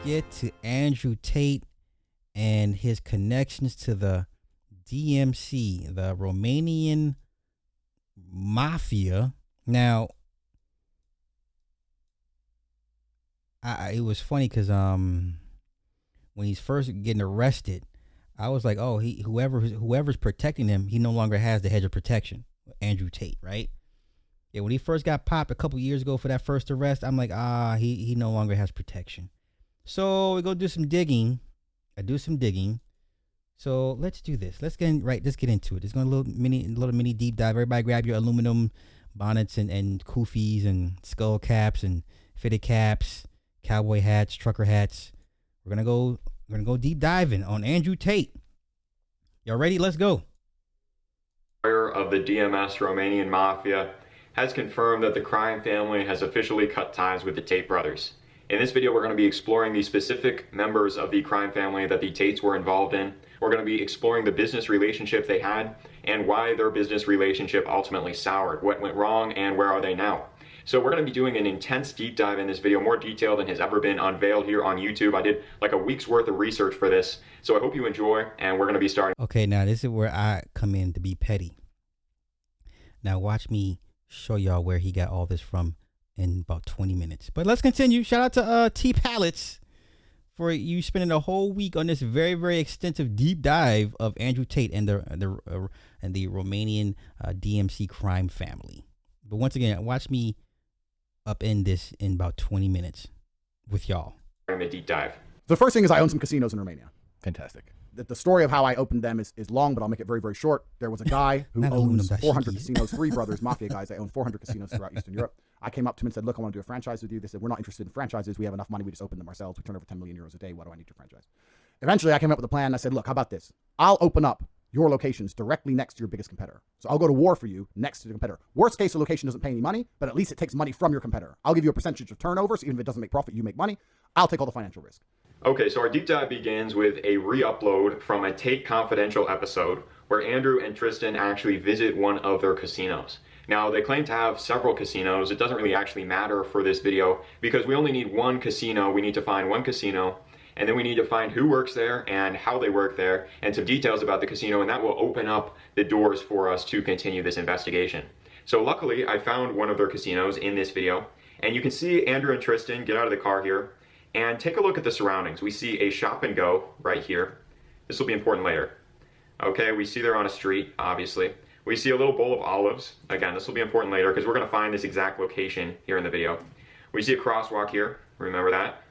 get to Andrew Tate and his connections to the DMC, the Romanian Mafia. Now, it was funny because when he's first getting arrested, I was like, oh, whoever's protecting him, he no longer has the hedge of protection. Andrew Tate, right? Yeah, when he first got popped a couple years ago for that first arrest, I'm like, he no longer has protection. So we go do some digging. I do some digging. So let's do this. Let's get into it. It's going a little mini deep dive. Everybody grab your aluminum bonnets and kufis and skull caps and fitted caps, cowboy hats, trucker hats. We're gonna go deep diving on Andrew Tate. Y'all ready? Let's go. Of the DMS Romanian Mafia has confirmed that the crime family has officially cut ties with the Tate brothers. In this video, we're going to be exploring the specific members of the crime family that the Tates were involved in. We're going to be exploring the business relationship they had and why their business relationship ultimately soured, what went wrong, and where are they now. So we're going to be doing an intense deep dive in this video, more detail than has ever been unveiled here on YouTube. I did like a week's worth of research for this, so I hope you enjoy, and we're going to be starting. Okay, now this is where I come in to be petty. Now watch me show y'all where he got all this from in about 20 minutes. But let's continue. Shout out to T Pallets for you spending a whole week on this very, very extensive deep dive of Andrew Tate and the Romanian DMC crime family. But once again, watch me upend this in about 20 minutes with y'all. In the deep dive. The first thing is I own some casinos in Romania. Fantastic. The story of how I opened them is long, but I'll make it very, very short. There was a guy who owns 400 casinos, three brothers, mafia guys. They own 400 casinos throughout Eastern Europe. I came up to him and said, look, I want to do a franchise with you. They said, we're not interested in franchises. We have enough money. We just open them ourselves. We turn over 10 million euros a day. Why do I need your franchise? Eventually, I came up with a plan. I said, look, how about this? I'll open up your locations directly next to your biggest competitor. So I'll go to war for you next to the competitor. Worst case, the location doesn't pay any money, but at least it takes money from your competitor. I'll give you a percentage of turnover, so even if it doesn't make profit, you make money. I'll take all the financial risk. Okay, so our deep dive begins with a re-upload from a Tate Confidential episode where Andrew and Tristian actually visit one of their casinos. Now, they claim to have several casinos. It doesn't really actually matter for this video because we only need one casino. We need to find one casino, and then we need to find who works there and how they work there and some details about the casino, and that will open up the doors for us to continue this investigation. So luckily, I found one of their casinos in this video, and you can see Andrew and Tristian get out of the car here and take a look at the surroundings. We see a shop and go right here. This will be important later. Okay, we see they're on a street, obviously. We see a little bowl of olives. Again, this will be important later because we're going to find this exact location here in the video. We see a crosswalk here. Remember that?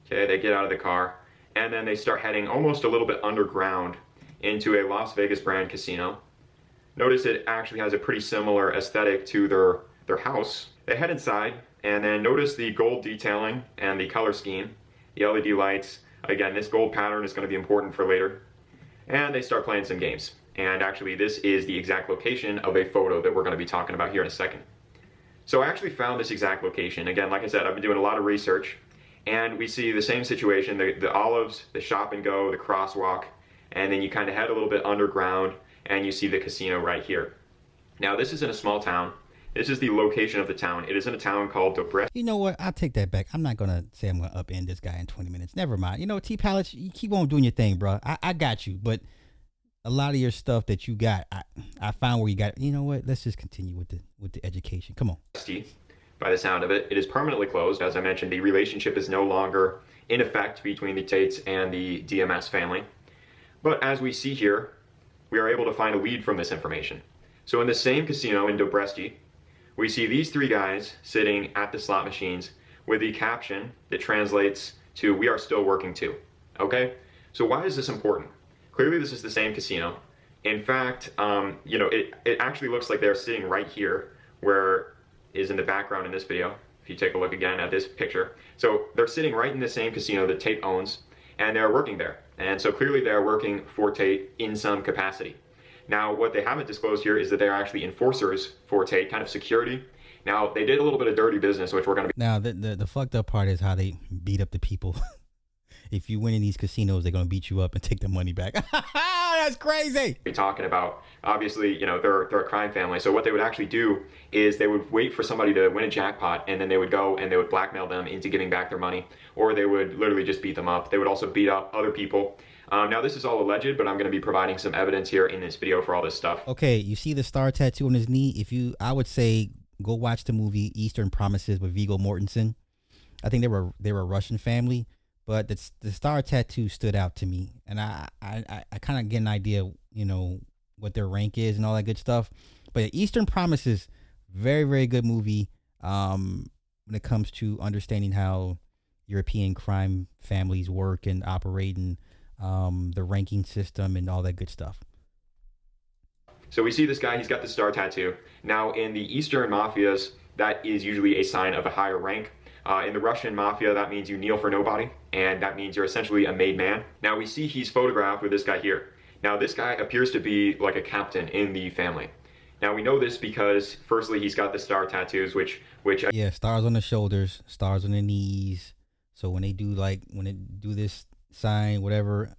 Okay, they get out of the car and then they start heading almost a little bit underground into a Las Vegas brand casino. Notice it actually has a pretty similar aesthetic to their house. They head inside and then notice the gold detailing and the color scheme, the LED lights. Again, this gold pattern is going to be important for later. And they start playing some games. And actually, this is the exact location of a photo that we're going to be talking about here in a second. So I actually found this exact location. Again, like I said, I've been doing a lot of research. And we see the same situation, the olives, the shop and go, the crosswalk, and then you kind of head a little bit underground and you see the casino right here. Now, this is in a small town. This is the location of the town. It is in a town called Dobrest. You know what? I'll take that back. I'm not going to say I'm going to upend this guy in 20 minutes. Never mind. You know, T Pallets, you keep on doing your thing, bro. I got you. But a lot of your stuff that you got, I found where you got it. You know what? Let's just continue with the education. Come on. By the sound of it, it is permanently closed. As I mentioned, the relationship is no longer in effect between the Tates and the DMS family. But as we see here, we are able to find a lead from this information. So in the same casino in Dobresti, we see these three guys sitting at the slot machines with the caption that translates to "We are still working too." Okay? So why is this important? Clearly this is the same casino. In fact, you know, it actually looks like they're sitting right here where is in the background in this video. If you take a look again at this picture. So they're sitting right in the same casino that Tate owns and they're working there. And so clearly they're working for Tate in some capacity. Now, what they haven't disclosed here is that they're actually enforcers for Tate, kind of security. Now, they did a little bit of dirty business, which we're going to be... Now, the fucked up part is how they beat up the people if you win in these casinos, they're gonna beat you up and take the money back. That's crazy. You're talking about, obviously, they're a crime family. So what they would actually do is they would wait for somebody to win a jackpot, and then they would go and they would blackmail them into giving back their money, or they would literally just beat them up. They would also beat up other people. Now this is all alleged, but I'm going to be providing some evidence here in this video for all this stuff. Okay, you see the star tattoo on his knee? I would say go watch the movie Eastern Promises with Viggo Mortensen. I think they were a Russian family, but the star tattoo stood out to me, and I kind of get an idea, what their rank is and all that good stuff. But Eastern Promises, very, very good movie when it comes to understanding how European crime families work and operate, and the ranking system and all that good stuff. So we see this guy, he's got the star tattoo. Now in the Eastern mafias, that is usually a sign of a higher rank. In the Russian mafia, that means you kneel for nobody, and that means you're essentially a made man. Now we see he's photographed with this guy here. Now this guy appears to be like a captain in the family. Now we know this because firstly, he's got the star tattoos, which yeah, stars on the shoulders, stars on the knees. So when they do this sign, whatever,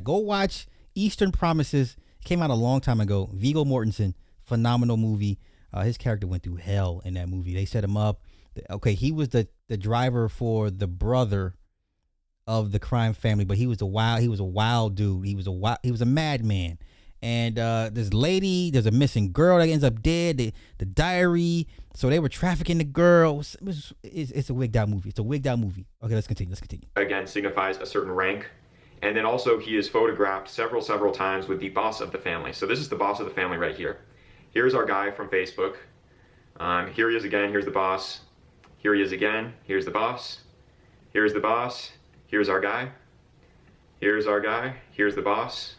go watch Eastern Promises. It came out a long time ago. Viggo Mortensen, phenomenal movie. His character went through hell in that movie. They set him up. Okay, he was the driver for the brother of the crime family, but he was a wild dude. He was a madman. And this lady, there's a missing girl that ends up dead. The diary. So they were trafficking the girl. It's a wigged out movie. It's a wigged out movie. Okay, let's continue. Again, signifies a certain rank. And then also he is photographed several times with the boss of the family. So this is the boss of the family right here. Here's our guy from Facebook. Here he is again. Here's the boss. Here he is again. Here's the boss. Here's the boss. Here's our guy. Here's our guy. Here's the boss.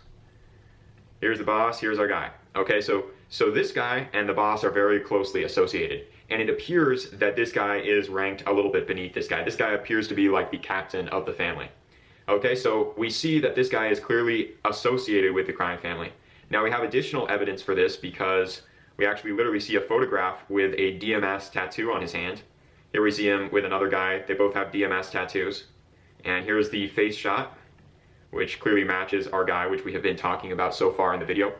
Here's the boss. Here's our guy. Okay, so this guy and the boss are very closely associated. And it appears that this guy is ranked a little bit beneath this guy. This guy appears to be like the captain of the family. Okay, so we see that this guy is clearly associated with the crime family. Now we have additional evidence for this because we actually literally see a photograph with a DMS tattoo on his hand. Here we see him with another guy. They both have DMS tattoos. And here's the face shot, which clearly matches our guy, which we have been talking about so far in the video.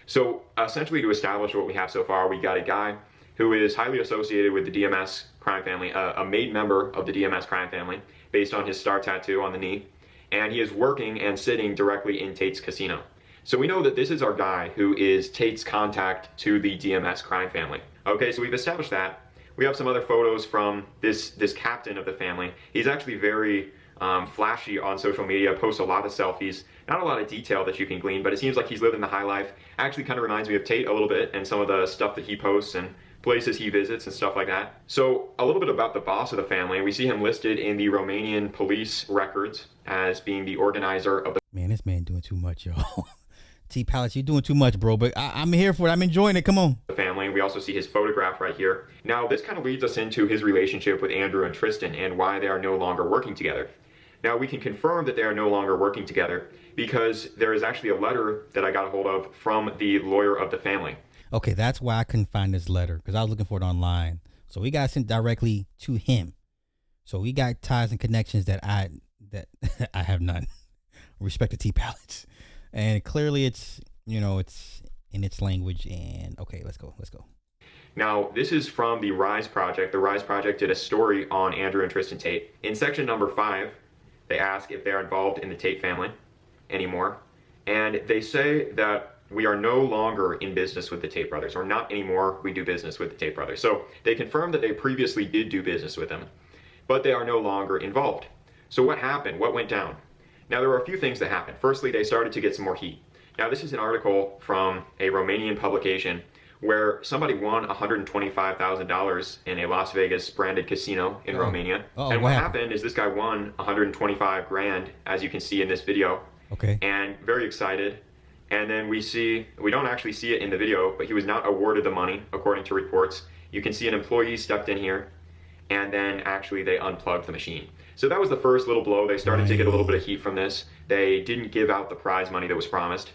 So essentially, to establish what we have so far, we got a guy who is highly associated with the DMS crime family, a made member of the DMS crime family, based on his star tattoo on the knee. And he is working and sitting directly in Tate's casino. So we know that this is our guy who is Tate's contact to the DMS crime family. Okay, so we've established that. We have some other photos from this captain of the family. He's actually very flashy on social media, posts a lot of selfies, not a lot of detail that you can glean, but it seems like he's living the high life. Actually kind of reminds me of Tate a little bit, and some of the stuff that he posts and places he visits and stuff like that. So a little bit about the boss of the family. We see him listed in the Romanian police records as being the organizer of the... Man, this man doing too much, y'all. T-Palace, you're doing too much, bro, but I'm here for it. I'm enjoying it. Come on. The family. We also see his photograph right here. Now, this kind of leads us into his relationship with Andrew and Tristian and why they are no longer working together. Now, we can confirm that they are no longer working together because there is actually a letter that I got a hold of from the lawyer of the family. Okay, that's why I couldn't find this letter, because I was looking for it online. So we got sent directly to him. So we got ties and connections that I have none. Respect to T-Palace. And clearly it's in its language. And okay, let's go. Now, this is from the Rise Project. The Rise Project did a story on Andrew and Tristian Tate. In section number 5, they ask if they're involved in the Tate family anymore. And they say that we are no longer in business with the Tate brothers, or not anymore, we do business with the Tate brothers. So they confirmed that they previously did do business with them, but they are no longer involved. So what happened? What went down? Now, there were a few things that happened. Firstly, they started to get some more heat. Now, this is an article from a Romanian publication where somebody won $125,000 in a Las Vegas branded casino in Romania. And what happened is this guy won 125 grand, as you can see in this video. Okay. And very excited. And then we don't actually see it in the video, but he was not awarded the money, according to reports. You can see an employee stepped in here, and then actually they unplugged the machine. So that was the first little blow. They started to get a little bit of heat from this. They didn't give out the prize money that was promised.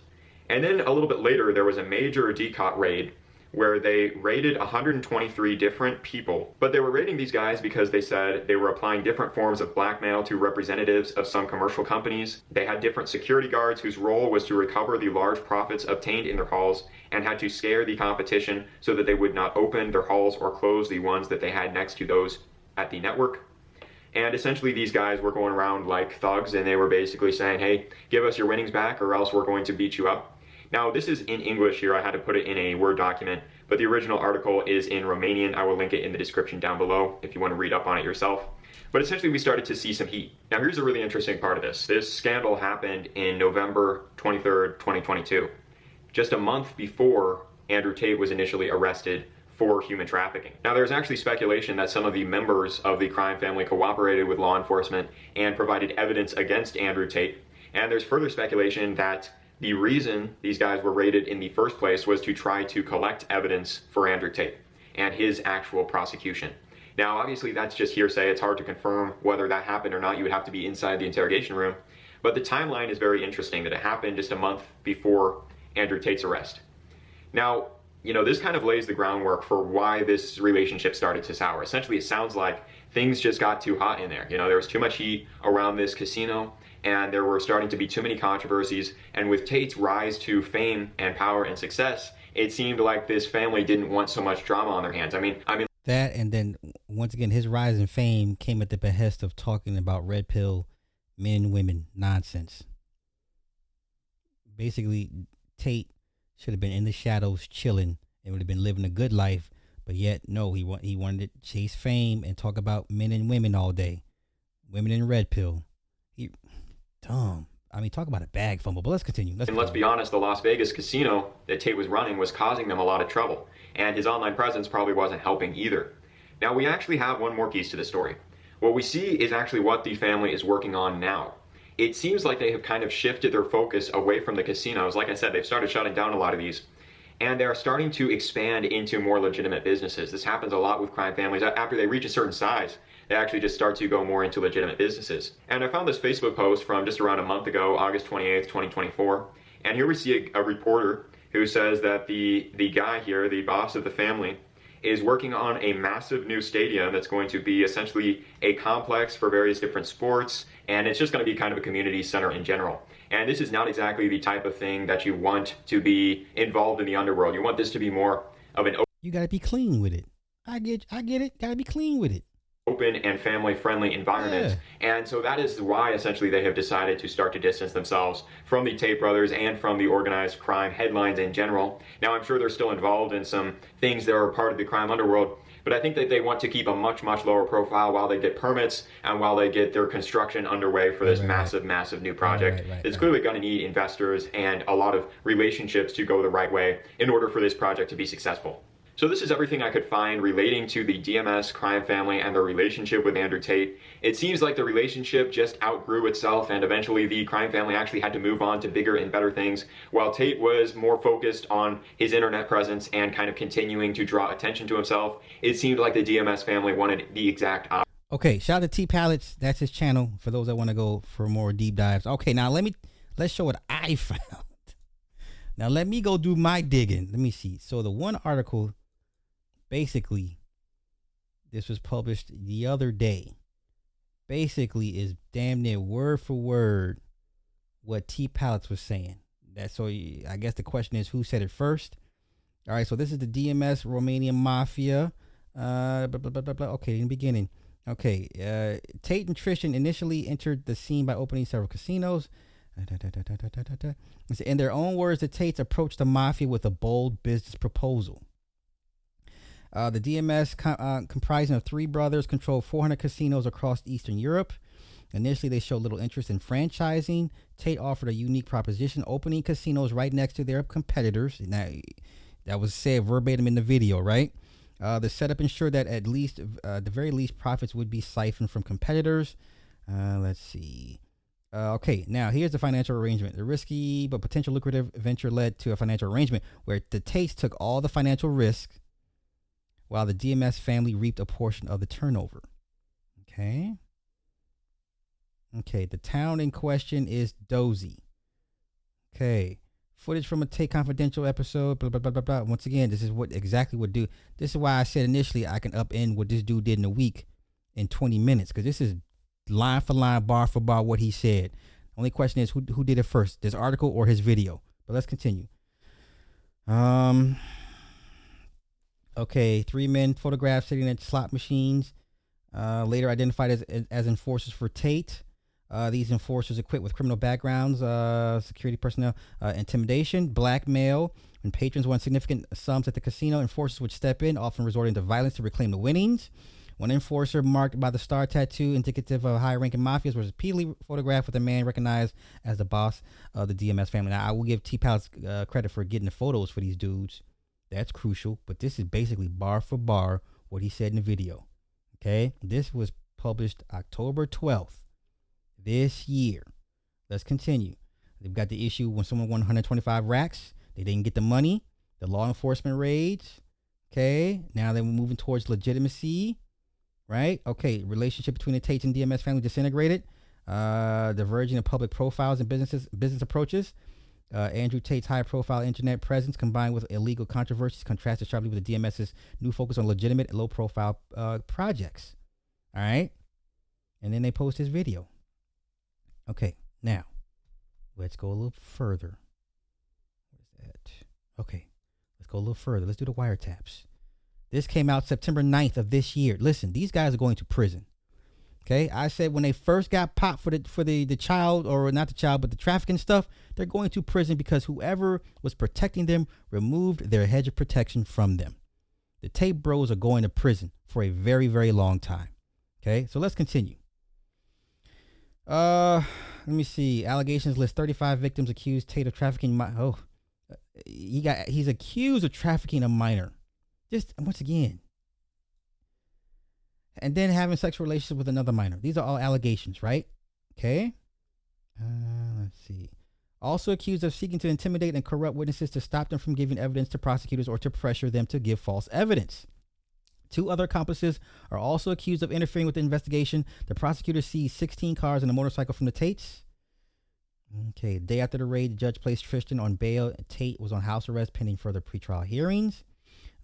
And then a little bit later, there was a major decot raid where they raided 123 different people. But they were raiding these guys because they said they were applying different forms of blackmail to representatives of some commercial companies. They had different security guards whose role was to recover the large profits obtained in their halls and had to scare the competition so that they would not open their halls or close the ones that they had next to those at the network. And essentially these guys were going around like thugs, and they were basically saying, hey, give us your winnings back or else we're going to beat you up. Now, this is in English here. I had to put it in a Word document, but the original article is in Romanian. I will link it in the description down below if you want to read up on it yourself. But essentially, we started to see some heat. Now, here's a really interesting part of this. This scandal happened in November 23rd, 2022, just a month before Andrew Tate was initially arrested for human trafficking. Now, there's actually speculation that some of the members of the crime family cooperated with law enforcement and provided evidence against Andrew Tate. And there's further speculation that the reason these guys were raided in the first place was to try to collect evidence for Andrew Tate and his actual prosecution. Now, obviously, that's just hearsay. It's hard to confirm whether that happened or not. You would have to be inside the interrogation room. But the timeline is very interesting, that it happened just a month before Andrew Tate's arrest. Now, you know, this kind of lays the groundwork for why this relationship started to sour. Essentially, it sounds like things just got too hot in there. You know, there was too much heat around this casino, and there were starting to be too many controversies. And with Tate's rise to fame and power and success, it seemed like this family didn't want so much drama on their hands. I mean that, and then once again, his rise in fame came at the behest of talking about red pill men and women nonsense. Basically, Tate should have been in the shadows chilling and would have been living a good life, but yet no, he wanted to chase fame and talk about men and women all day, women in red pill. Dumb. I mean, talk about a bag fumble, but let's continue. Let's be honest, the Las Vegas casino that Tate was running was causing them a lot of trouble, and his online presence probably wasn't helping either. Now, we actually have one more piece to the story. What we see is actually what the family is working on now. It seems like they have kind of shifted their focus away from the casinos. Like I said, they've started shutting down a lot of these, and they're starting to expand into more legitimate businesses. This happens a lot with crime families. After they reach a certain size, they actually just start to go more into legitimate businesses. And I found this Facebook post from just around a month ago, August 28th, 2024. And here we see a reporter who says that the guy here, the boss of the family, is working on a massive new stadium that's going to be essentially a complex for various different sports, and it's just going to be kind of a community center in general. And this is not exactly the type of thing that you want to be involved in the underworld. You want this to be more of an You got to be clean with it. I get it. Got to be clean with it. Open and family-friendly environment. Yeah. And so that is why essentially they have decided to start to distance themselves from the Tate brothers and from the organized crime headlines in general. Now, I'm sure they're still involved in some things that are part of the crime underworld, but I think that they want to keep a much, much lower profile while they get permits and while they get their construction underway for this massive new project. It's clearly going to need investors and a lot of relationships to go the right way in order for this project to be successful. So this is everything I could find relating to the DMS crime family and their relationship with Andrew Tate. It seems like the relationship just outgrew itself, and eventually the crime family actually had to move on to bigger and better things, while Tate was more focused on his internet presence and kind of continuing to draw attention to himself. It seemed like the DMS family wanted the exact opposite. Okay, shout out to T Pallets. That's his channel for those that want to go for more deep dives. Okay, now let's show what I found. Now let me go do my digging. Let me see. So the one article, basically, this was published the other day, basically is damn near word for word what T Pallets was saying. So I guess the question is, who said it first? All right, so this is the DMS Romanian Mafia. Okay, in the beginning. Okay, Tate and Tristian initially entered the scene by opening several casinos. In their own words, the Tates approached the Mafia with a bold business proposal. The DMS, comprising of three brothers, controlled 400 casinos across Eastern Europe. Initially, they showed little interest in franchising. Tate offered a unique proposition, opening casinos right next to their competitors. Now, that was said verbatim in the video, right? The setup ensured that at least, the very least, profits would be siphoned from competitors. Let's see. Okay, now here's the financial arrangement. The risky but potential lucrative venture led to a financial arrangement where the Tates took all the financial risk, while the DMS family reaped a portion of the turnover. Okay. Okay, the town in question is Dozy. Okay. Footage from a Tate Confidential episode, blah, blah, blah, blah, blah. Once again, this is exactly what do. This is why I said initially I can upend what this dude did in a week in 20 minutes, because this is line for line, bar for bar what he said. Only question is who did it first, this article or his video? But let's continue. Okay, 3 men photographed sitting at slot machines, later identified as enforcers for Tate. These enforcers equipped with criminal backgrounds, security personnel, intimidation, blackmail. When patrons won significant sums at the casino, enforcers would step in, often resorting to violence to reclaim the winnings. One enforcer marked by the star tattoo, indicative of high-ranking mafias, was repeatedly photographed with a man recognized as the boss of the DMS family. Now, I will give T-Pals credit for getting the photos for these dudes. That's crucial, but this is basically bar for bar what he said in the video. Okay? This was published October 12th. This year. Let's continue. They've got the issue when someone won 125 racks. They didn't get the money. The law enforcement raids. Okay. Now they're moving towards legitimacy. Right? Okay. Relationship between the Tates and DMS family disintegrated. Diverging of public profiles and business approaches. Andrew Tate's high-profile internet presence combined with illegal controversies contrasted sharply with the DMS's new focus on legitimate and low-profile projects. All right? And then they post this video. Okay, now, let's go a little further. What is that? Okay, let's go a little further. Let's do the wiretaps. This came out September 9th of this year. Listen, these guys are going to prison. Okay, I said when they first got popped for the child, or not the child, but the trafficking stuff, they're going to prison because whoever was protecting them removed their hedge of protection from them. The Tate bros are going to prison for a very, very long time. Okay, so let's continue. Let me see. Allegations list 35 victims accused Tate of trafficking. He's accused of trafficking a minor. Just once again. And then having sexual relations with another minor. These are all allegations, right? Okay. Let's see. Also accused of seeking to intimidate and corrupt witnesses to stop them from giving evidence to prosecutors or to pressure them to give false evidence. 2 other accomplices are also accused of interfering with the investigation. The prosecutor seized 16 cars and a motorcycle from the Tates. Okay, the day after the raid, the judge placed Tristian on bail. Tate was on house arrest pending further pretrial hearings.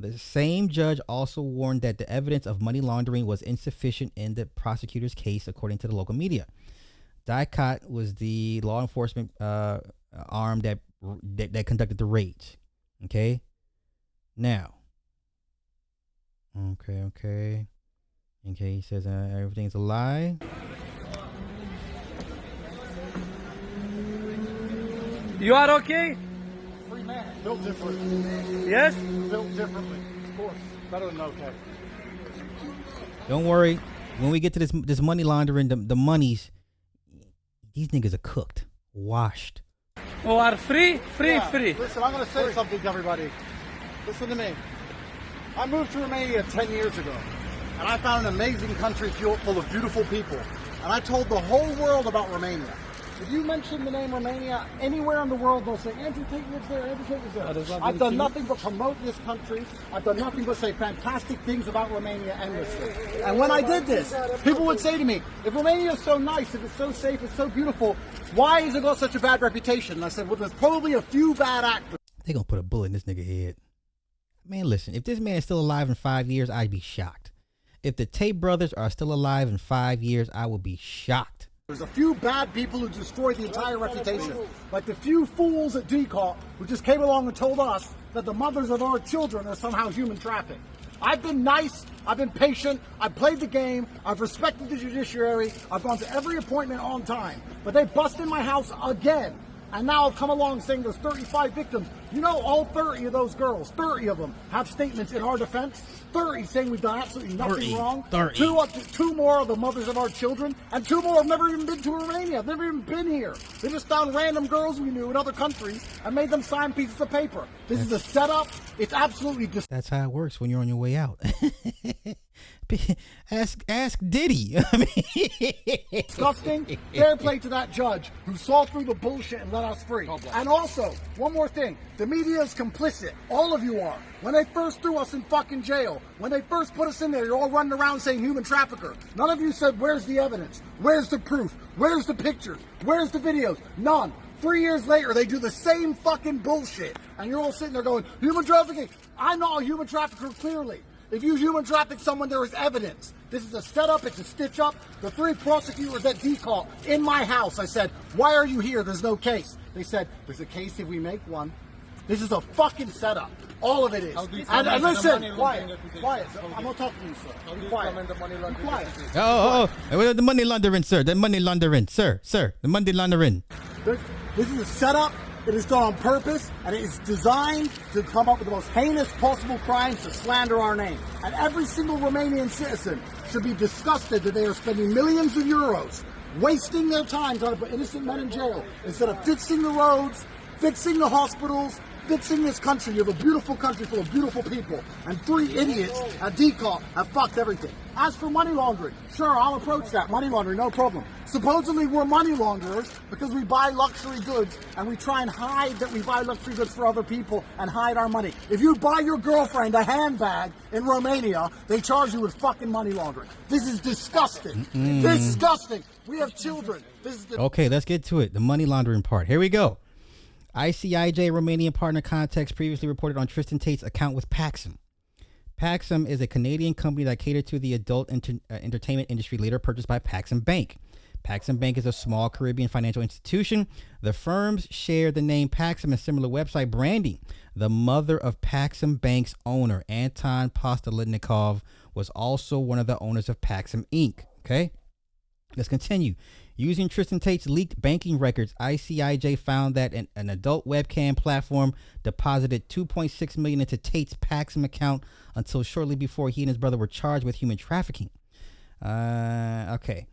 The same judge also warned that the evidence of money laundering was insufficient in the prosecutor's case, according to the local media. Tate was the law enforcement arm that conducted the raids. Okay, now. Okay. He says everything's a lie. You are okay? Free man, built differently. Yes? Built differently, of course. Better than okay. Don't worry. When we get to this money laundering, the monies, these niggas are cooked, washed. Oh, are free? Free. Listen, I'm going to say something to everybody. Listen to me. I moved to Romania 10 years ago, and I found an amazing country full of beautiful people. And I told the whole world about Romania. If you mention the name Romania anywhere in the world, they'll say, Andrew Tate lives there, Andrew Tate lives there. I've done nothing but promote this country. I've done nothing but say fantastic things about Romania endlessly. And when I did this, people would say to me, if Romania is so nice, if it's so safe, it's so beautiful, why has it got such a bad reputation? And I said, well, there's probably a few bad actors. They're going to put a bullet in this nigga head. Man, listen, if this man is still alive in 5 years, I'd be shocked. If the Tate brothers are still alive in 5 years, I will be shocked. There's a few bad people who destroyed the entire reputation. Like the few fools at DCOT who just came along and told us that the mothers of our children are somehow human trafficked. I've been nice, I've been patient, I've played the game, I've respected the judiciary, I've gone to every appointment on time. But they bust in my house again. And now I've come along saying there's 35 victims. You know, all 30 of those girls, 30 of them, have statements in our defense. 30 saying we've done absolutely nothing wrong. 30. Two more are the mothers of our children, and 2 more have never even been to Romania. They've never even been here. They just found random girls we knew in other countries and made them sign pieces of paper. This is a setup. It's absolutely That's how it works when you're on your way out. Ask Diddy. I mean, disgusting. Fair play to that judge who saw through the bullshit and let us free. And also, one more thing. The media is complicit. All of you are. When they first threw us in fucking jail, when they first put us in there, you're all running around saying human trafficker. None of you said, where's the evidence? Where's the proof? Where's the pictures? Where's the videos? None. 3 years later, they do the same fucking bullshit. And you're all sitting there going, human trafficking. I'm not a human trafficker, clearly. If you human traffic someone, there is evidence. This is a setup, it's a stitch up. The 3 prosecutors at DCAL in my house, I said, why are you here? There's no case. They said, there's a case if we make one. This is a fucking setup. All of it is. And listen, quiet. I'm not talking to you, sir. Be quiet. Be quiet. The money laundering, sir. The money laundering, sir. The money laundering. This is a setup. It is done on purpose, and it is designed to come up with the most heinous possible crimes to slander our name. And every single Romanian citizen should be disgusted that they are spending millions of euros wasting their time trying to put innocent men in jail instead of fixing the roads, fixing the hospitals, fixing this country. You have a beautiful country full of beautiful people, and 3 idiots at DCAL have fucked everything. As for money laundering, sure, I'll approach that. Money laundering, no problem. Supposedly we're money launderers because we buy luxury goods and we try and hide that we buy luxury goods for other people and hide our money. If you buy your girlfriend a handbag in Romania, they charge you with fucking money laundering. This is disgusting. Disgusting. We have children. Okay, let's get to it. The money laundering part. Here we go. ICIJ Romanian partner Context previously reported on Tristian Tate's account with Paxum. Paxum is a Canadian company that catered to the adult entertainment industry, later purchased by Paxum Bank. Paxum Bank is a small Caribbean financial institution. The firms share the name Paxum and similar website branding. The mother of Paxum Bank's owner, Anton Postolitnikov, was also one of the owners of Paxum Inc. Okay, let's continue. Using Tristian Tate's leaked banking records, ICIJ found that an adult webcam platform deposited $2.6 million into Tate's Paxum account until shortly before he and his brother were charged with human trafficking. Okay,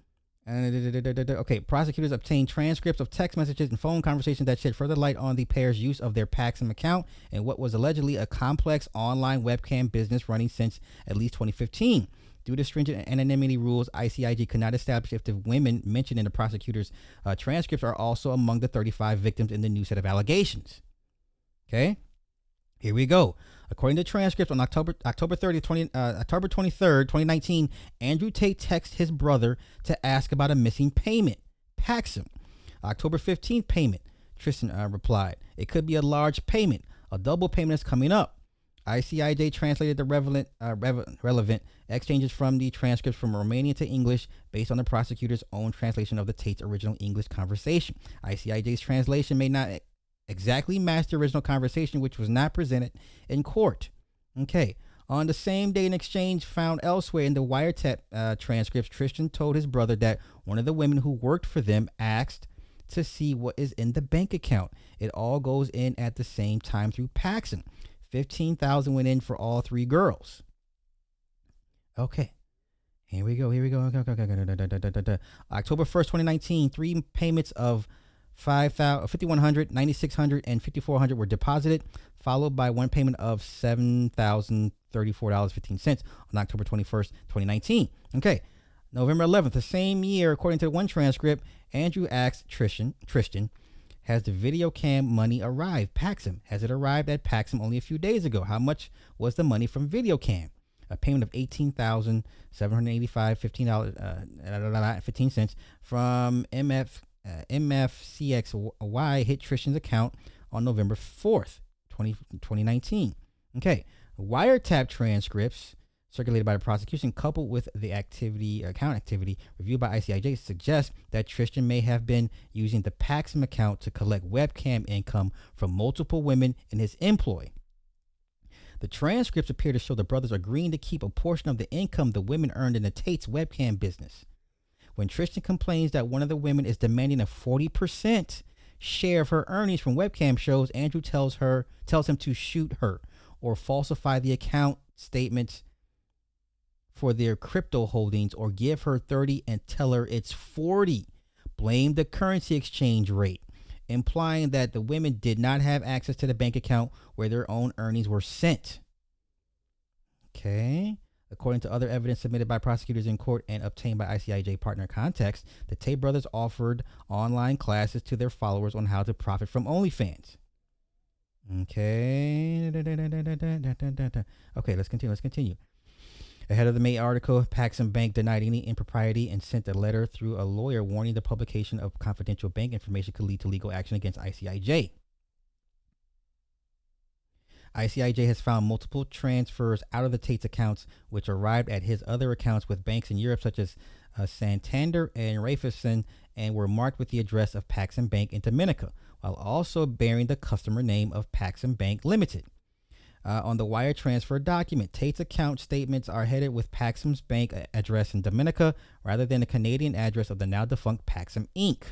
prosecutors obtained transcripts of text messages and phone conversations that shed further light on the pair's use of their Paxum account and what was allegedly a complex online webcam business running since at least 2015. Due to stringent anonymity rules, ICIJ could not establish if the women mentioned in the prosecutor's transcripts are also among the 35 victims in the new set of allegations. Okay, here we go. According to transcripts, on October 23rd, 2019, Andrew Tate texted his brother to ask about a missing payment. Paxum. October 15th payment. Tristian replied, "It could be a large payment. A double payment is coming up." ICIJ translated the relevant exchanges from the transcripts from Romanian to English based on the prosecutor's own translation of the Tate's original English conversation. ICIJ's translation may not exactly match the original conversation, which was not presented in court. Okay. On the same day, an exchange found elsewhere in the wiretap transcripts, Tristian told his brother that one of the women who worked for them asked to see what is in the bank account. It all goes in at the same time through Paxum. $15,000 went in for all 3 girls. Okay. Here we go. October 1st, 2019, 3 payments of $5,100, $9,600, and $5,400 were deposited, followed by 1 payment of $7,034.15 on October 21st, 2019. Okay. November 11th, the same year, according to one transcript, Andrew asked Tristian, "Has the video cam money arrived? Paxum. Has it arrived at Paxum only a few days ago? How much was the money from video cam?" A payment of $18,785.15 from MFCXY hit Tristian's account on November 4th, 2019. Okay. Wiretap transcripts circulated by the prosecution, coupled with the account activity reviewed by ICIJ, suggests that Tristian may have been using the Paxum account to collect webcam income from multiple women in his employ. The transcripts appear to show the brothers agreeing to keep a portion of the income the women earned in the Tate's webcam business. When Tristian complains that one of the women is demanding a 40% share of her earnings from webcam shows, Andrew tells him to shoot her or falsify the account statements for their crypto holdings, or give her 30 and tell her it's 40. Blame the currency exchange rate, implying that the women did not have access to the bank account where their own earnings were sent. Okay. According to other evidence submitted by prosecutors in court and obtained by ICIJ partner Context, the Tate brothers offered online classes to their followers on how to profit from OnlyFans. Okay. Okay, let's continue. Ahead of the May article, Paxson Bank denied any impropriety and sent a letter through a lawyer warning the publication of confidential bank information could lead to legal action against ICIJ. ICIJ has found multiple transfers out of the Tate's accounts, which arrived at his other accounts with banks in Europe such as Santander and Raiffeisen, and were marked with the address of Paxson Bank in Dominica, while also bearing the customer name of Paxson Bank Limited. On the wire transfer document, Tate's account statements are headed with Paxson's bank address in Dominica rather than the Canadian address of the now defunct Paxson Inc.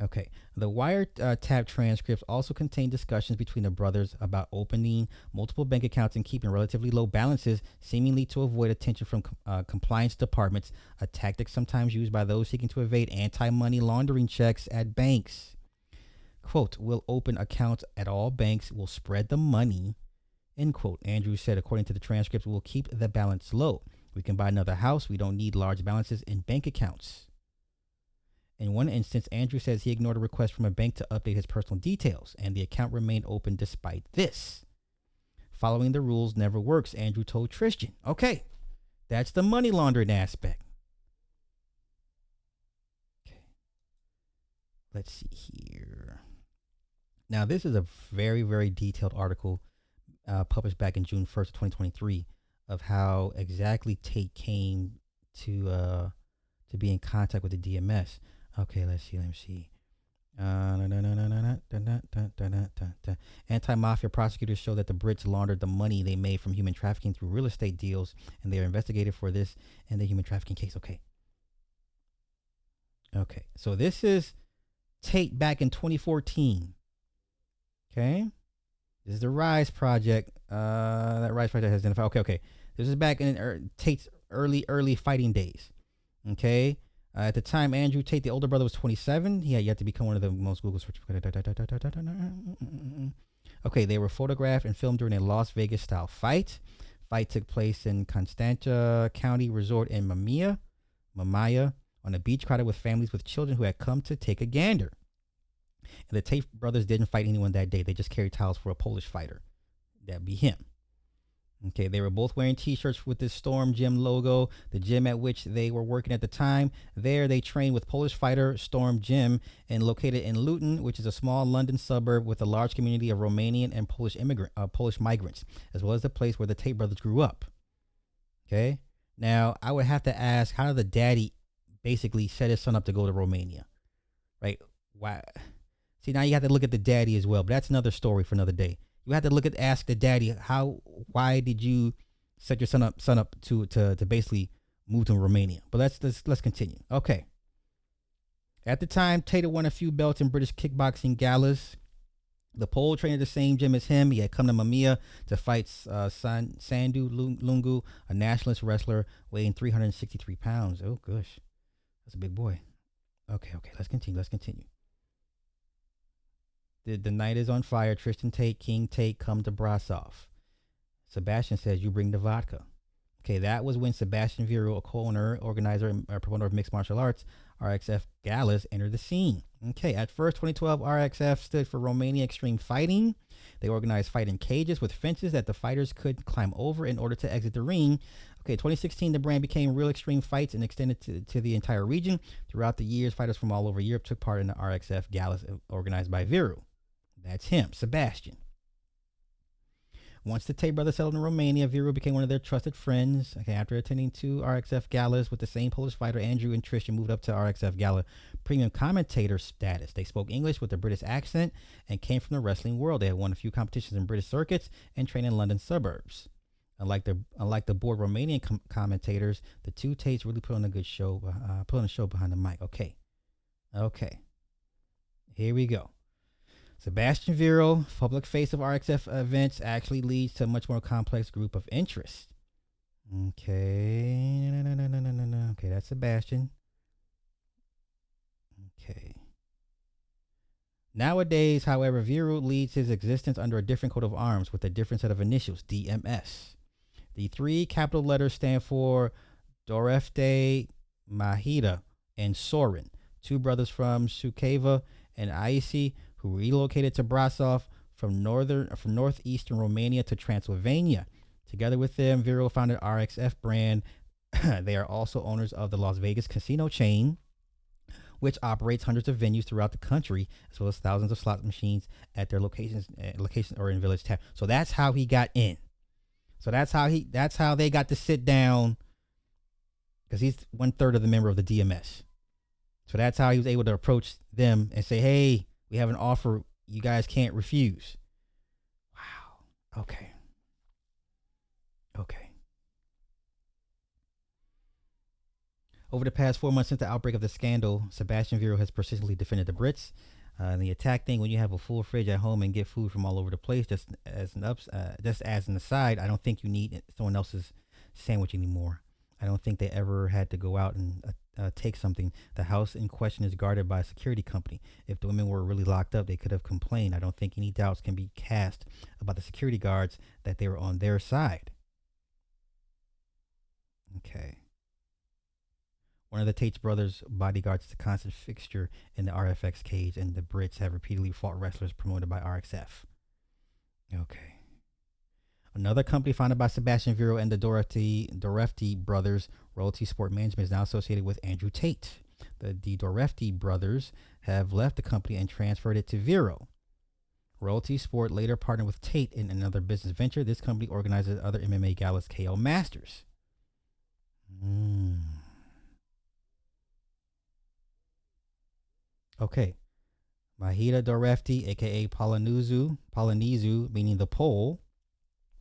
Okay, the wiretap transcripts also contain discussions between the brothers about opening multiple bank accounts and keeping relatively low balances, seemingly to avoid attention from compliance departments, a tactic sometimes used by those seeking to evade anti-money laundering checks at banks. Quote, "We'll open accounts at all banks, we'll spread the money," end quote. Andrew said, according to the transcripts, "We'll keep the balance low. We can buy another house. We don't need large balances in bank accounts." In one instance, Andrew says he ignored a request from a bank to update his personal details, and the account remained open despite this. "Following the rules never works," Andrew told Tristian. Okay, that's the money laundering aspect. Okay, let's see here. Now, this is a very, very detailed article published back in June 1st, 2023, of how exactly Tate came to be in contact with the DMS. Okay, let's see. Anti-mafia prosecutors show that the Brits laundered the money they made from human trafficking through real estate deals, and they are investigated for this and the human trafficking case. Okay, so this is Tate back in 2014. Okay, this is the Rise Project. That Rise Project has identified. Okay. This is back in Tate's early fighting days. Okay. At the time, Andrew Tate, the older brother, was 27. He had yet to become one of the most Google search. Okay, they were photographed and filmed during a Las Vegas style fight. Fight took place in Constantia County Resort in Mafia, on a beach crowded with families with children who had come to take a gander. And the Tate brothers didn't fight anyone that day. They just carried towels for a Polish fighter. That'd be him. Okay, they were both wearing t-shirts with this Storm Gym logo, the gym at which they were working at the time. There, they trained with Polish fighter Storm Gym, and located in Luton, which is a small London suburb with a large community of Romanian and Polish migrants, as well as the place where the Tate brothers grew up. Okay, now I would have to ask, how did the daddy basically set his son up to go to Romania? Right? Why? See, now you have to look at the daddy as well, but that's another story for another day. You have to ask the daddy, why did you set your son up to basically move to Romania? But let's continue. Okay. At the time, Tate won a few belts in British kickboxing galas. The Pole trained at the same gym as him. He had come to Mafia to fight Sandu Lungu, a nationalist wrestler weighing 363 pounds. Oh gosh, that's a big boy. Okay. Let's continue. The night is on fire. Tristian Tate, King Tate come to Brasov. Sebastian says, "You bring the vodka." Okay, that was when Sebastian Vieru, a co-owner, organizer, and promoter of mixed martial arts, RXF galas, entered the scene. Okay, at first, 2012, RXF stood for Romania Extreme Fighting. They organized fighting cages with fences that the fighters could climb over in order to exit the ring. Okay, 2016, the brand became Real Extreme Fights and extended to the entire region. Throughout the years, fighters from all over Europe took part in the RXF galas organized by Vieru. That's him, Sebastian. Once the Tate brothers settled in Romania, Vieru became one of their trusted friends. Okay, after attending 2 RXF galas with the same Polish fighter, Andrew and Tristian moved up to RXF gala premium commentator status. They spoke English with a British accent and came from the wrestling world. They had won a few competitions in British circuits and trained in London suburbs. Unlike the bored Romanian commentators, the two Tates really put on a good show. Put on a show behind the mic. Okay. Here we go. Sebastian Vieru, public face of RXF events, actually leads to a much more complex group of interests. Okay. No. Okay, that's Sebastian. Okay. Nowadays, however, Vieru leads his existence under a different coat of arms with a different set of initials, DMS. The 3 capital letters stand for Dorefte, Mahida, and Sorin, 2 brothers from Suceava and Iasi, who relocated to Brasov from northeastern Romania to Transylvania. Together with them, Vieru founded RXF brand. They are also owners of the Las Vegas casino chain, which operates hundreds of venues throughout the country, as well as thousands of slot machines at their locations or in Village Tap. So that's how he got in. So that's how they got to sit down, because he's 1/3 of the member of the DMS. So that's how he was able to approach them and say, hey, we have an offer you guys can't refuse. Wow. Okay. Over the past 4 months since the outbreak of the scandal, Sebastian Vieru has persistently defended the Brits. And the attack thing, when you have a full fridge at home and get food from all over the place, just as an aside, I don't think you need someone else's sandwich anymore. I don't think they ever had to go out and take something. The house in question is guarded by a security company. If the women were really locked up, they could have complained. I don't think any doubts can be cast about the security guards that they were on their side. Okay. One of the Tates brothers' bodyguards is a constant fixture in the RFX cage, and the Brits have repeatedly fought wrestlers promoted by RXF. Okay. Another company founded by Sebastian Vieru and the Dorefty brothers, Royalty Sport Management, is now associated with Andrew Tate. The Dorefty brothers have left the company and transferred it to Vieru. Royalty Sport later partnered with Tate in another business venture. This company organizes other MMA galas, KO Masters. Okay. Mahida Dorefty, aka Polonizu, meaning the Pole,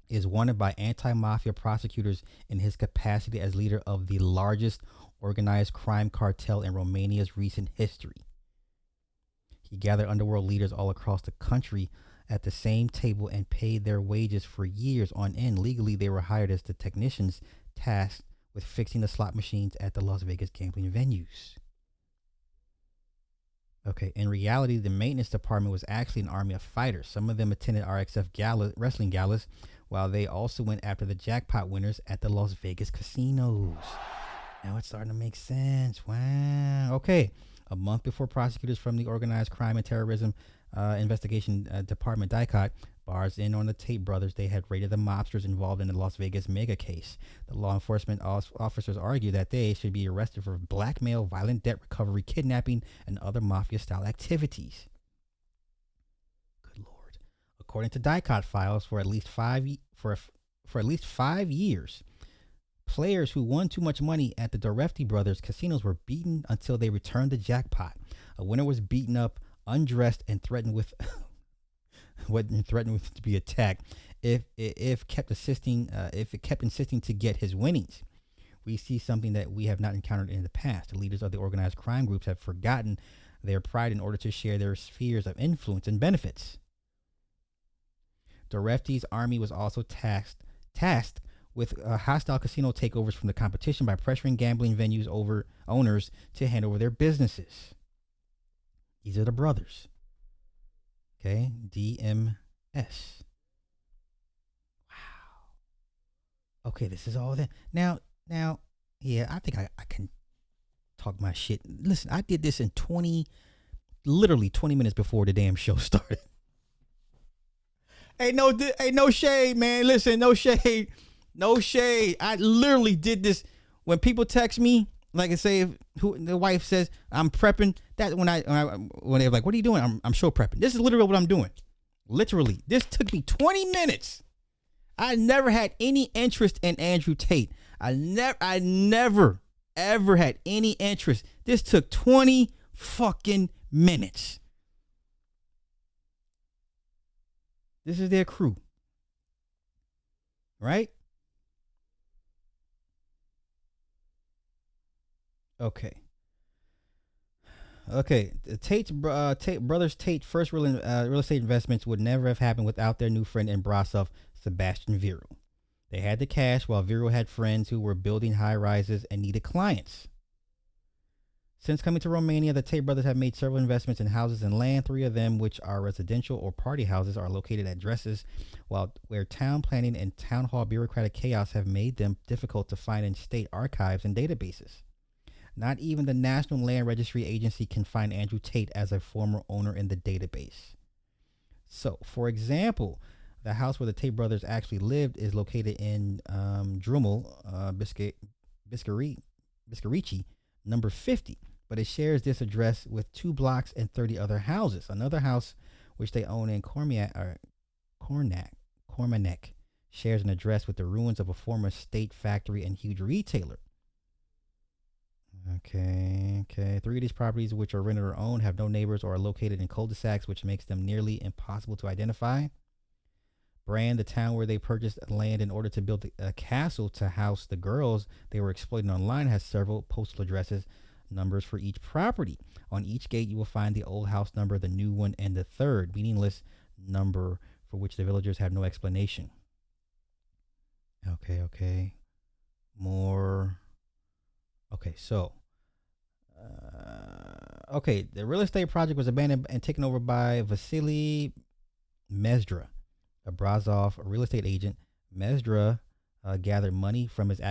is wanted by anti-mafia prosecutors in his capacity as leader of the largest organized crime cartel in Romania's recent history. He gathered underworld leaders all across the country at the same table and paid their wages for years on end. Legally, they were hired as the technicians tasked with fixing the slot machines at the Las Vegas gambling venues. Okay, in reality, the maintenance department was actually an army of fighters. Some of them attended RXF wrestling galas, while they also went after the jackpot winners at the Las Vegas casinos. Now it's starting to make sense. Wow. Okay, a month before prosecutors from the Organized Crime and Terrorism Investigation Department, DICOT, bars in on the Tate brothers, they had raided the mobsters involved in the Las Vegas mega case. The law enforcement officers argued that they should be arrested for blackmail, violent debt recovery, kidnapping, and other mafia-style activities. Good Lord. According to DICOT files, for at least 5 years, players who won too much money at the Dorefty brothers casinos were beaten until they returned the jackpot. A winner was beaten up, undressed, and threatened with to be attacked if it kept insisting to get his winnings. We see something that we have not encountered in the past. The leaders of the organized crime groups have forgotten their pride in order to share their spheres of influence and benefits. Dorefty's army was also tasked with hostile casino takeovers from the competition by pressuring gambling venues owners to hand over their businesses. These are the brothers. Okay, DMS. Wow. Okay, this is all that. Now, yeah, I think I can talk my shit. Listen, I did this in literally 20 minutes before the damn show started. Hey, no shade, man. Listen, no shade. I literally did this. When people text me, like I say, the wife says I'm prepping, that when they're like, what are you doing? I'm show prepping. This is literally what I'm doing. Literally, this took me 20 minutes. I never had any interest in Andrew Tate. I never ever had any interest. This took 20 fucking minutes. This is their crew, right? Okay. The brothers Tate first real estate investments would never have happened without their new friend in Brasov, Sebastian Vieru. They had the cash, while Vieru had friends who were building high rises and needed clients. Since coming to Romania, the Tate brothers have made several investments in houses and land. 3 of them, which are residential or party houses, are located at addresses where town planning and town hall bureaucratic chaos have made them difficult to find in state archives and databases. Not even the National Land Registry Agency can find Andrew Tate as a former owner in the database. So, for example, The house where the Tate brothers actually lived is located in Drummel, Biscarici, number 50. But it shares this address with 2 blocks and 30 other houses. Another house, which they own in Cormac, shares an address with the ruins of a former state factory and huge retailer. Okay. 3 of these properties, which are rented or owned, have no neighbors or are located in cul-de-sacs, which makes them nearly impossible to identify. Brand, the town where they purchased land in order to build a castle to house the girls they were exploiting online, has several postal addresses, numbers for each property. On each gate, you will find the old house number, the new one, and the third meaningless number for which the villagers have no explanation. Okay. More. Okay, so. The real estate project was abandoned and taken over by Vasily Mezdra, a Brazov, a real estate agent. Mezdra gathered money from his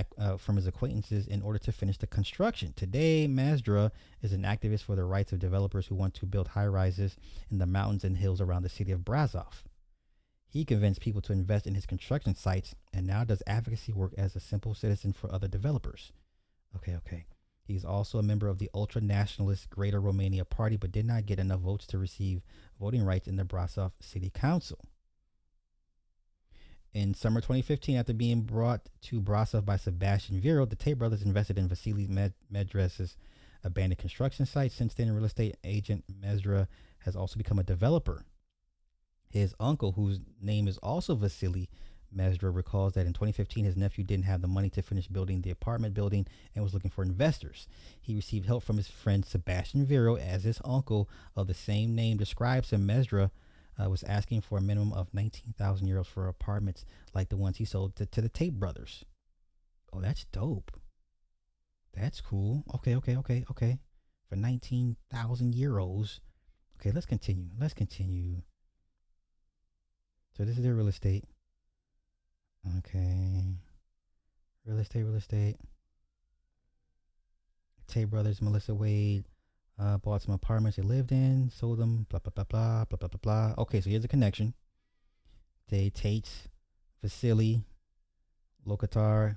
acquaintances in order to finish the construction. Today, Mezdra is an activist for the rights of developers who want to build high-rises in the mountains and hills around the city of Brazov. He convinced people to invest in his construction sites and now does advocacy work as a simple citizen for other developers. Okay. He's also a member of the ultra-nationalist Greater Romania Party, but did not get enough votes to receive voting rights in the Brasov City Council. In summer 2015, after being brought to Brasov by Sebastian Vieru, the Tate brothers invested in Vasily Medra's abandoned construction site. Since then, real estate agent Mezdra has also become a developer. His uncle, whose name is also Vasily Mezdra, recalls that in 2015, his nephew didn't have the money to finish building the apartment building and was looking for investors. He received help from his friend Sebastian Vieru, as his uncle of the same name describes him. Mezdra was asking for a minimum of 19,000 euros for apartments like the ones he sold to the Tate brothers. Oh, that's dope. That's cool. Okay. For 19,000 euros. Okay, let's continue. So this is their real estate. Okay. Real estate. Tate brothers, Melissa Wade, bought some apartments they lived in, sold them, blah, blah, blah, blah, blah, blah, blah, blah. Okay, so here's a connection. Tates, Vasily, Lokatar.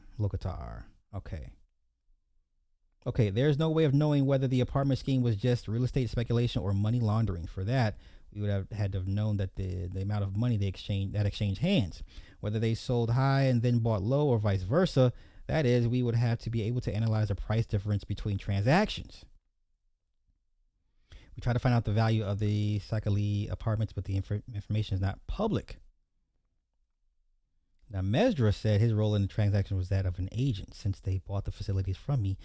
Okay, there's no way of knowing whether the apartment scheme was just real estate speculation or money laundering. For that, we would have had to have known that the amount of money they exchanged hands. Whether they sold high and then bought low or vice versa, that is, we would have to be able to analyze the price difference between transactions. We try to find out the value of the Sakali apartments, but the information is not public. Now, Mezdra said his role in the transaction was that of an agent. Since they bought the facilities from me,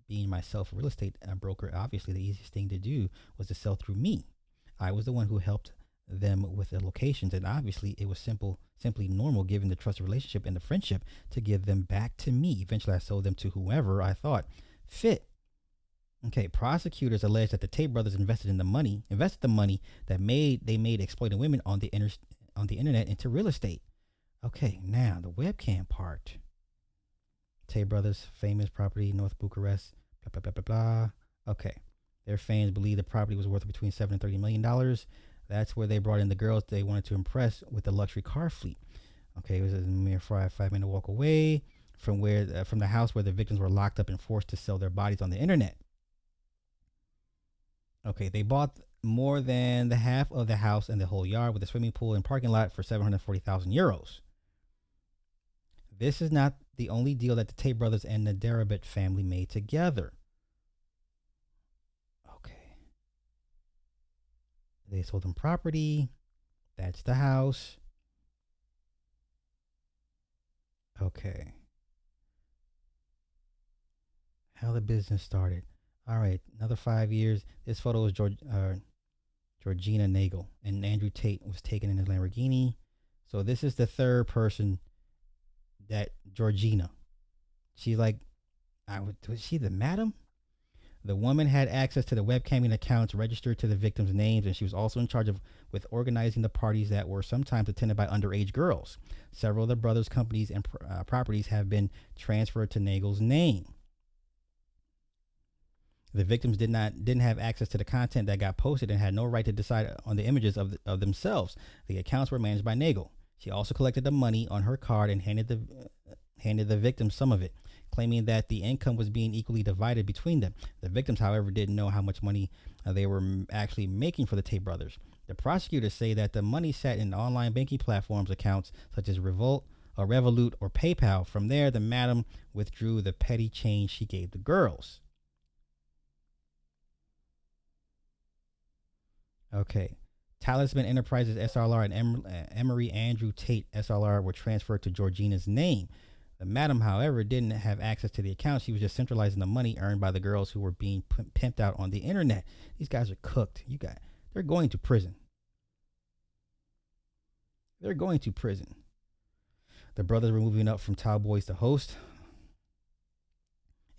being myself a real estate broker, obviously the easiest thing to do was to sell through me. I was the one who helped them with the locations, and obviously it was simply normal, given the trusted relationship and the friendship, to give them back to me. Eventually, I sold them to whoever I thought fit. Okay, prosecutors allege that the Tate brothers invested the money that they made exploiting women on the internet into real estate. Okay, now the webcam part. Tate brothers, famous property, North Bucharest, blah, blah, blah, blah, blah. Okay, their fans believe the property was worth between $7 and $30 million. That's where they brought in the girls they wanted to impress with the luxury car fleet. Okay, it was a mere 5-minute walk away from the house where the victims were locked up and forced to sell their bodies on the internet. Okay, they bought more than the half of the house and the whole yard with a swimming pool and parking lot for 740,000 euros. This is not the only deal that the Tate brothers and the Darabit family made together. Okay. They sold them property. That's the house. Okay. How the business started. All right, another 5 years. This photo is Georgina Nagel, and Andrew Tate was taken in his Lamborghini. So this is the third person, that Georgina. She's like, was she the madam? The woman had access to the webcamming accounts registered to the victims' names, and she was also in charge with organizing the parties that were sometimes attended by underage girls. Several of the brothers' companies and properties have been transferred to Nagel's name. The victims didn't have access to the content that got posted and had no right to decide on the images of themselves. The accounts were managed by Nagel. She also collected the money on her card and handed the victim some of it, claiming that the income was being equally divided between them. The victims, however, didn't know how much money they were actually making for the Tate brothers. The prosecutors say that the money sat in online banking platforms accounts such as Revolut or PayPal. From there, the madam withdrew the petty change she gave the girls. Okay. Talisman Enterprises SLR and Emery Andrew Tate SLR were transferred to Georgina's name. The madam, however, didn't have access to the account. She was just centralizing the money earned by the girls who were being pimped out on the internet. These guys are cooked. They're going to prison. They're going to prison. The brothers were moving up from towel boys to host.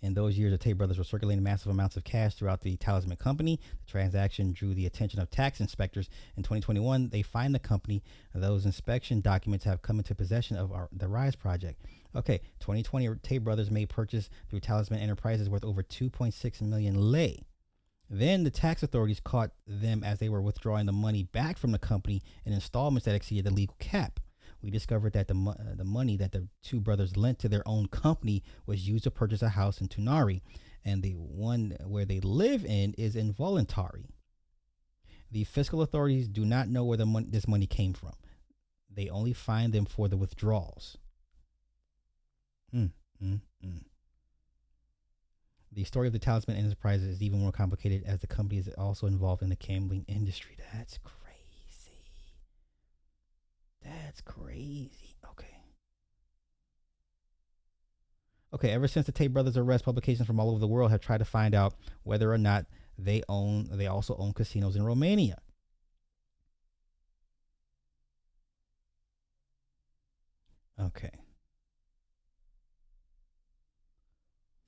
In those years, the Tate brothers were circulating massive amounts of cash throughout the Talisman company. The transaction drew the attention of tax inspectors. In 2021, they fined the company. Those inspection documents have come into possession of the Rise Project. Okay, 2020, Tate brothers made purchase through Talisman Enterprises worth over 2.6 million lei. Then the tax authorities caught them as they were withdrawing the money back from the company in installments that exceeded the legal cap. We discovered that the money that the two brothers lent to their own company was used to purchase a house in Tunari, and the one where they live in is involuntary. The fiscal authorities do not know where this money came from. They only find them for the withdrawals. The story of the Talisman Enterprises is even more complicated as the company is also involved in the gambling industry. That's crazy. Okay, ever since the Tate brothers' arrest, publications from all over the world have tried to find out whether or not they also own casinos in Romania. Okay.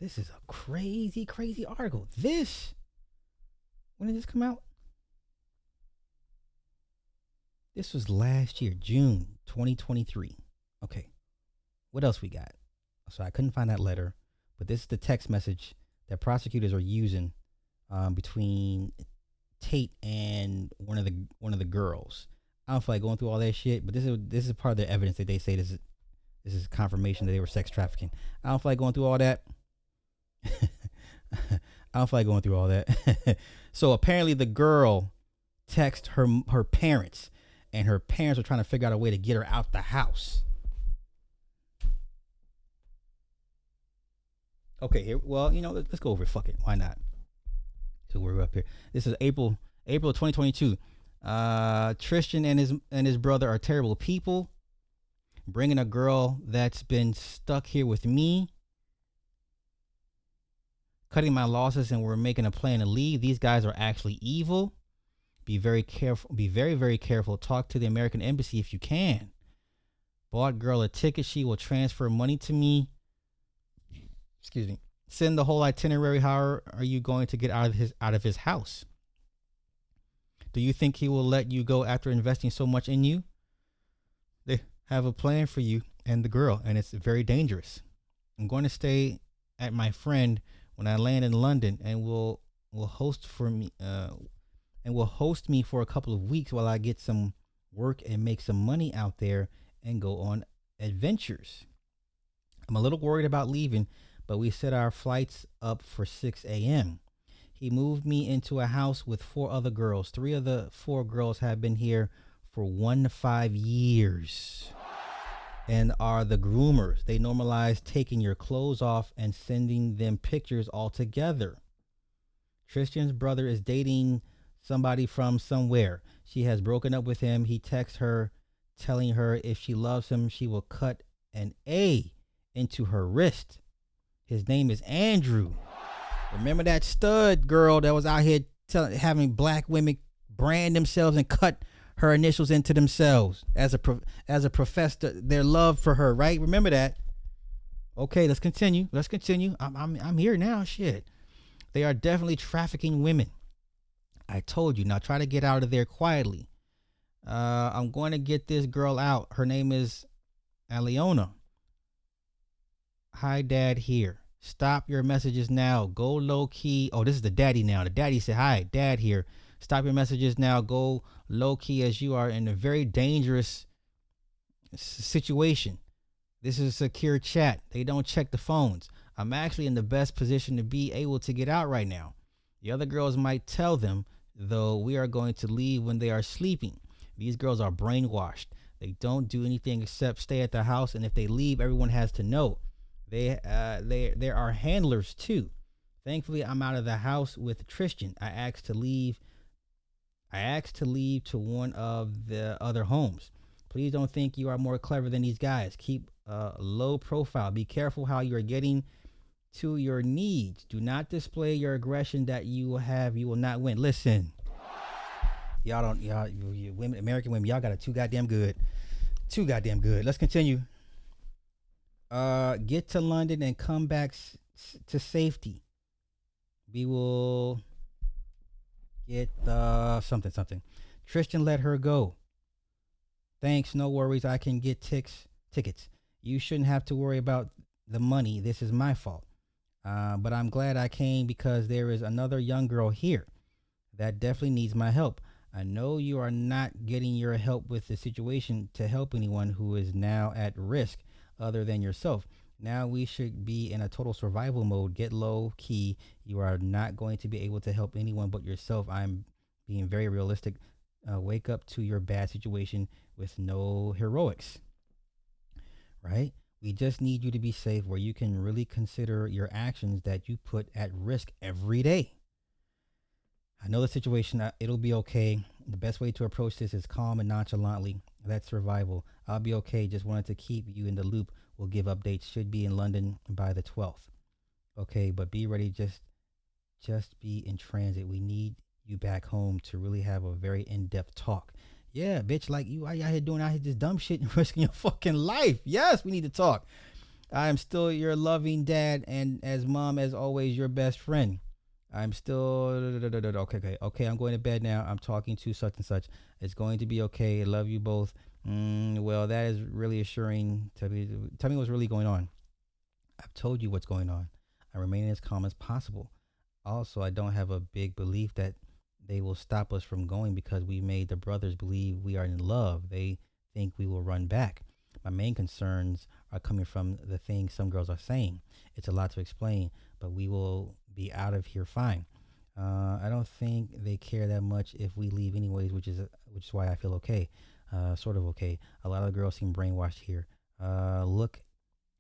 This is a crazy, crazy article. When did this come out? This was last year, June 2023. Okay. What else we got? So I couldn't find that letter, but this is the text message that prosecutors are using between Tate and one of the girls. I don't feel like going through all that shit, but this is part of the evidence that they say this is confirmation that they were sex trafficking. I don't feel like going through all that. So apparently the girl texted her parents, and her parents were trying to figure out a way to get her out the house. Okay, here. Well, let's go over it. Fuck it. Why not? So we're up here. This is April of 2022. Tristian and his brother are terrible people. Bringing a girl that's been stuck here with me. Cutting my losses, and we're making a plan to leave. These guys are actually evil. Be very careful. Be very, very careful. Talk to the American embassy if you can. Bought girl a ticket. She will transfer money to me. Excuse me. Send the whole itinerary. How are you going to get out of his house? Do you think he will let you go after investing so much in you? They have a plan for you and the girl, and it's very dangerous. I'm going to stay at my friend when I land in London, and will host me for a couple of weeks while I get some work and make some money out there and go on adventures. I'm a little worried about leaving, but we set our flights up for 6 a.m. He moved me into a house with 4 other girls. 3 of the 4 girls have been here for 1 to 5 years and are the groomers. They normalize taking your clothes off and sending them pictures all together. Tristian's brother is dating somebody from somewhere. She has broken up with him. He texts her telling her if she loves him, she will cut an A into her wrist. His name is Andrew. Remember that stud girl that was out here having black women brand themselves and cut her initials into themselves as a professor their love for her, right? Remember that? Okay, let's continue. I'm here now. Shit. They are definitely trafficking women. I told you. Now try to get out of there quietly. I'm going to get this girl out. Her name is Aliona. Hi, Dad here. Stop your messages now. Go low key. Oh, this is the daddy now. The daddy said, hi, Dad here. Stop your messages now. Go low key, as you are in a very dangerous situation. This is a secure chat. They don't check the phones. I'm actually in the best position to be able to get out right now. The other girls might tell them, though, we are going to leave when they are sleeping. These girls are brainwashed. They don't do anything except stay at the house, and if they leave, everyone has to know. There are handlers too. Thankfully, I'm out of the house with Tristian. I asked to leave to one of the other homes. Please don't think you are more clever than these guys. Keep a low profile. Be careful how you are getting to your needs. Do not display your aggression that you will have. You will not win. Listen, y'all women, American women, y'all got it too goddamn good. Let's continue. Get to London and come back to safety. We will get something. Tristian let her go. Thanks, no worries. I can get tickets. You shouldn't have to worry about the money. This is my fault. But I'm glad I came because there is another young girl here that definitely needs my help. I know you are not getting your help with the situation to help anyone who is now at risk other than yourself. Now we should be in a total survival mode. Get low key. You are not going to be able to help anyone but yourself. I'm being very realistic. Wake up to your bad situation with no heroics. Right? We just need you to be safe where you can really consider your actions that you put at risk every day. I know the situation, it'll be okay. The best way to approach this is calm and nonchalantly. That's survival. I'll be okay. Just wanted to keep you in the loop. We'll give updates. Should be in London by the 12th. Okay, but be ready. Just be in transit. We need you back home to really have a very in-depth talk. Yeah, bitch, like you out here doing this dumb shit and risking your fucking life. Yes, we need to talk. I am still your loving dad, and as mom, as always, your best friend. I'm still okay. I'm going to bed now. I'm talking to such and such. It's going to be okay. I love you both. Well, that is really assuring. Tell me what's really going on. I've told you what's going on. I remain as calm as possible. Also, I don't have a big belief that they will stop us from going because we made the brothers believe we are in love. They think we will run back. My main concerns are coming from the things some girls are saying. It's a lot to explain, but we will be out of here fine. I don't think they care that much if we leave anyways, which is why I feel okay, sort of okay. A lot of the girls seem brainwashed here. Look,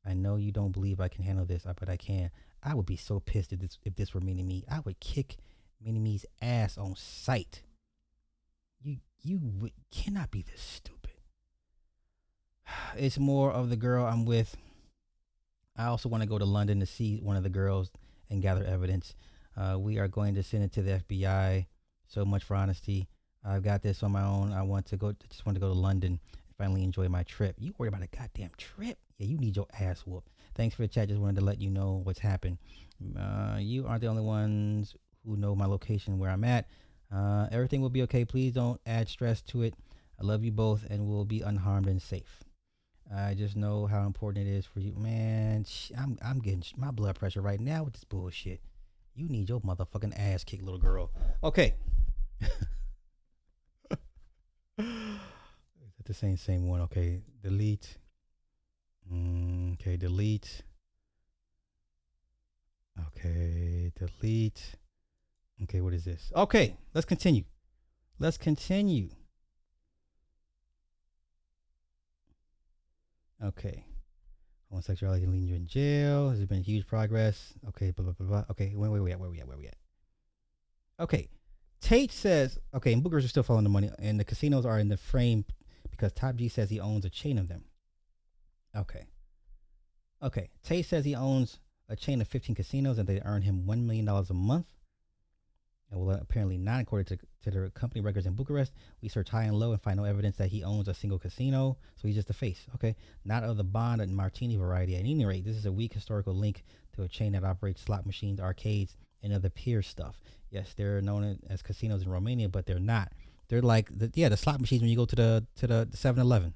I know you don't believe I can handle this, but I can. I would be so pissed if this were Mini-Me. I would kick Mini-Me's ass on sight. You cannot be this stupid. It's more of the girl I'm with. I also want to go to London to see one of the girls and gather evidence. We are going to send it to the FBI. So much for honesty. I've got this on my own. Just want to go to London and finally enjoy my trip. You worried about a goddamn trip? Yeah, you need your ass whooped. Thanks for the chat. Just wanted to let you know what's happened. You aren't the only ones who know my location where I'm at. Everything will be okay. Please don't add stress to it. I love you both and we'll be unharmed and safe. I just know how important it is for you. Man, I'm getting my blood pressure right now with this bullshit. You need your motherfucking ass kicked, little girl. Okay. Is that the same one? Okay, delete. Okay, delete. Okay, delete. Okay, what is this? Okay, let's continue. Okay. Homosexuality leading you in jail. Has been huge progress. Okay, blah, blah, blah, blah. Okay, where we at? Okay. Tate says, okay, and bookers are still following the money, and the casinos are in the frame because Top G says he owns a chain of them. Okay. Tate says he owns a chain of 15 casinos and they earn him $1 million a month. And well, apparently not, according to their company records in Bucharest. We search high and low and find no evidence that he owns a single casino. So he's just a face. Okay. Not of the Bond and Martini variety. At any rate, this is a weak historical link to a chain that operates slot machines, arcades, and other peer stuff. Yes, they're known as casinos in Romania, but they're not. They're like the slot machines when you go to the 7-Eleven,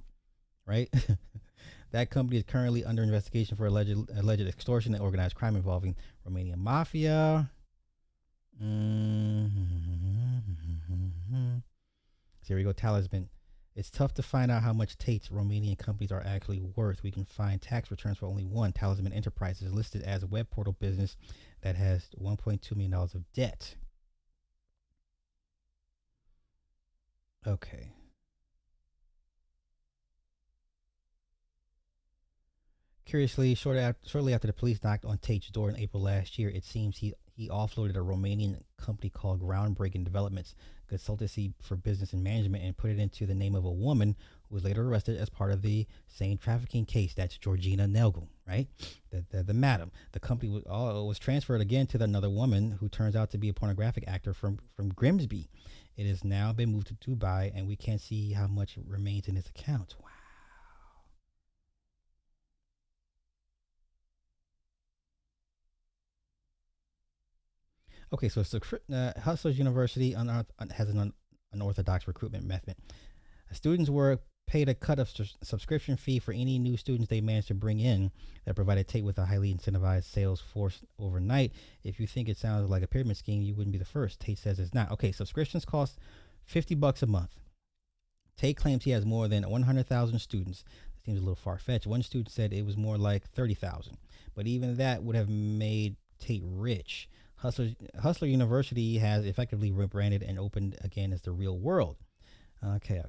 right? That company is currently under investigation for alleged extortion and organized crime involving Romanian Mafia. So here we go. Talisman. It's tough to find out how much Tate's Romanian companies are actually worth. We can find tax returns for only one. Talisman Enterprises, listed as a web portal business that has $1.2 million of debt. Okay. Curiously, shortly after the police knocked on Tate's door in April last year, it seems he offloaded a Romanian company called Groundbreaking Developments, consultancy for business and management, and put it into the name of a woman who was later arrested as part of the same trafficking case. That's Georgina Nelgul, right? The madam. The company was transferred again to another woman who turns out to be a pornographic actor from Grimsby. It has now been moved to Dubai, and we can't see how much remains in his account. Wow. Okay, so Hustlers University has an unorthodox recruitment method. Students were paid a cut of subscription fee for any new students they managed to bring in. That provided Tate with a highly incentivized sales force overnight. If you think it sounds like a pyramid scheme, you wouldn't be the first. Tate says it's not. Okay, subscriptions cost $50 a month. Tate claims he has more than 100,000 students. It seems a little far-fetched. One student said it was more like 30,000, but even that would have made Tate rich. Hustler University has effectively rebranded and opened again as the real world. Okay.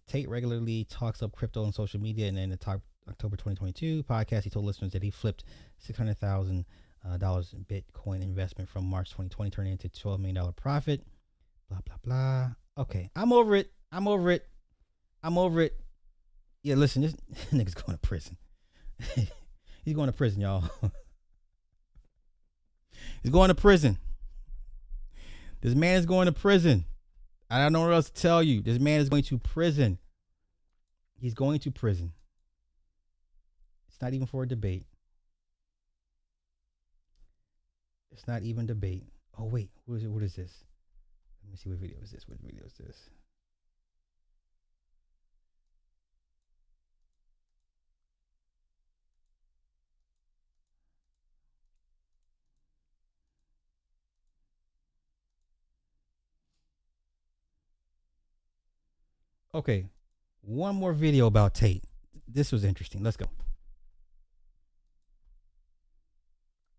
Tate regularly talks up crypto on social media, and in the October 2022 podcast, he told listeners that he flipped $600,000 in Bitcoin investment from March 2020, turning into $12 million profit. Blah, blah, blah. Okay, I'm over it. Yeah, listen, this nigga's going to prison. He's going to prison, y'all. He's going to prison. This man is going to prison. I don't know what else to tell you. This man is going to prison. He's going to prison. It's not even for a debate. It's not even debate. Oh, wait. What is this? Let me see. What video is this? Okay, one more video about Tate. This was interesting. Let's go.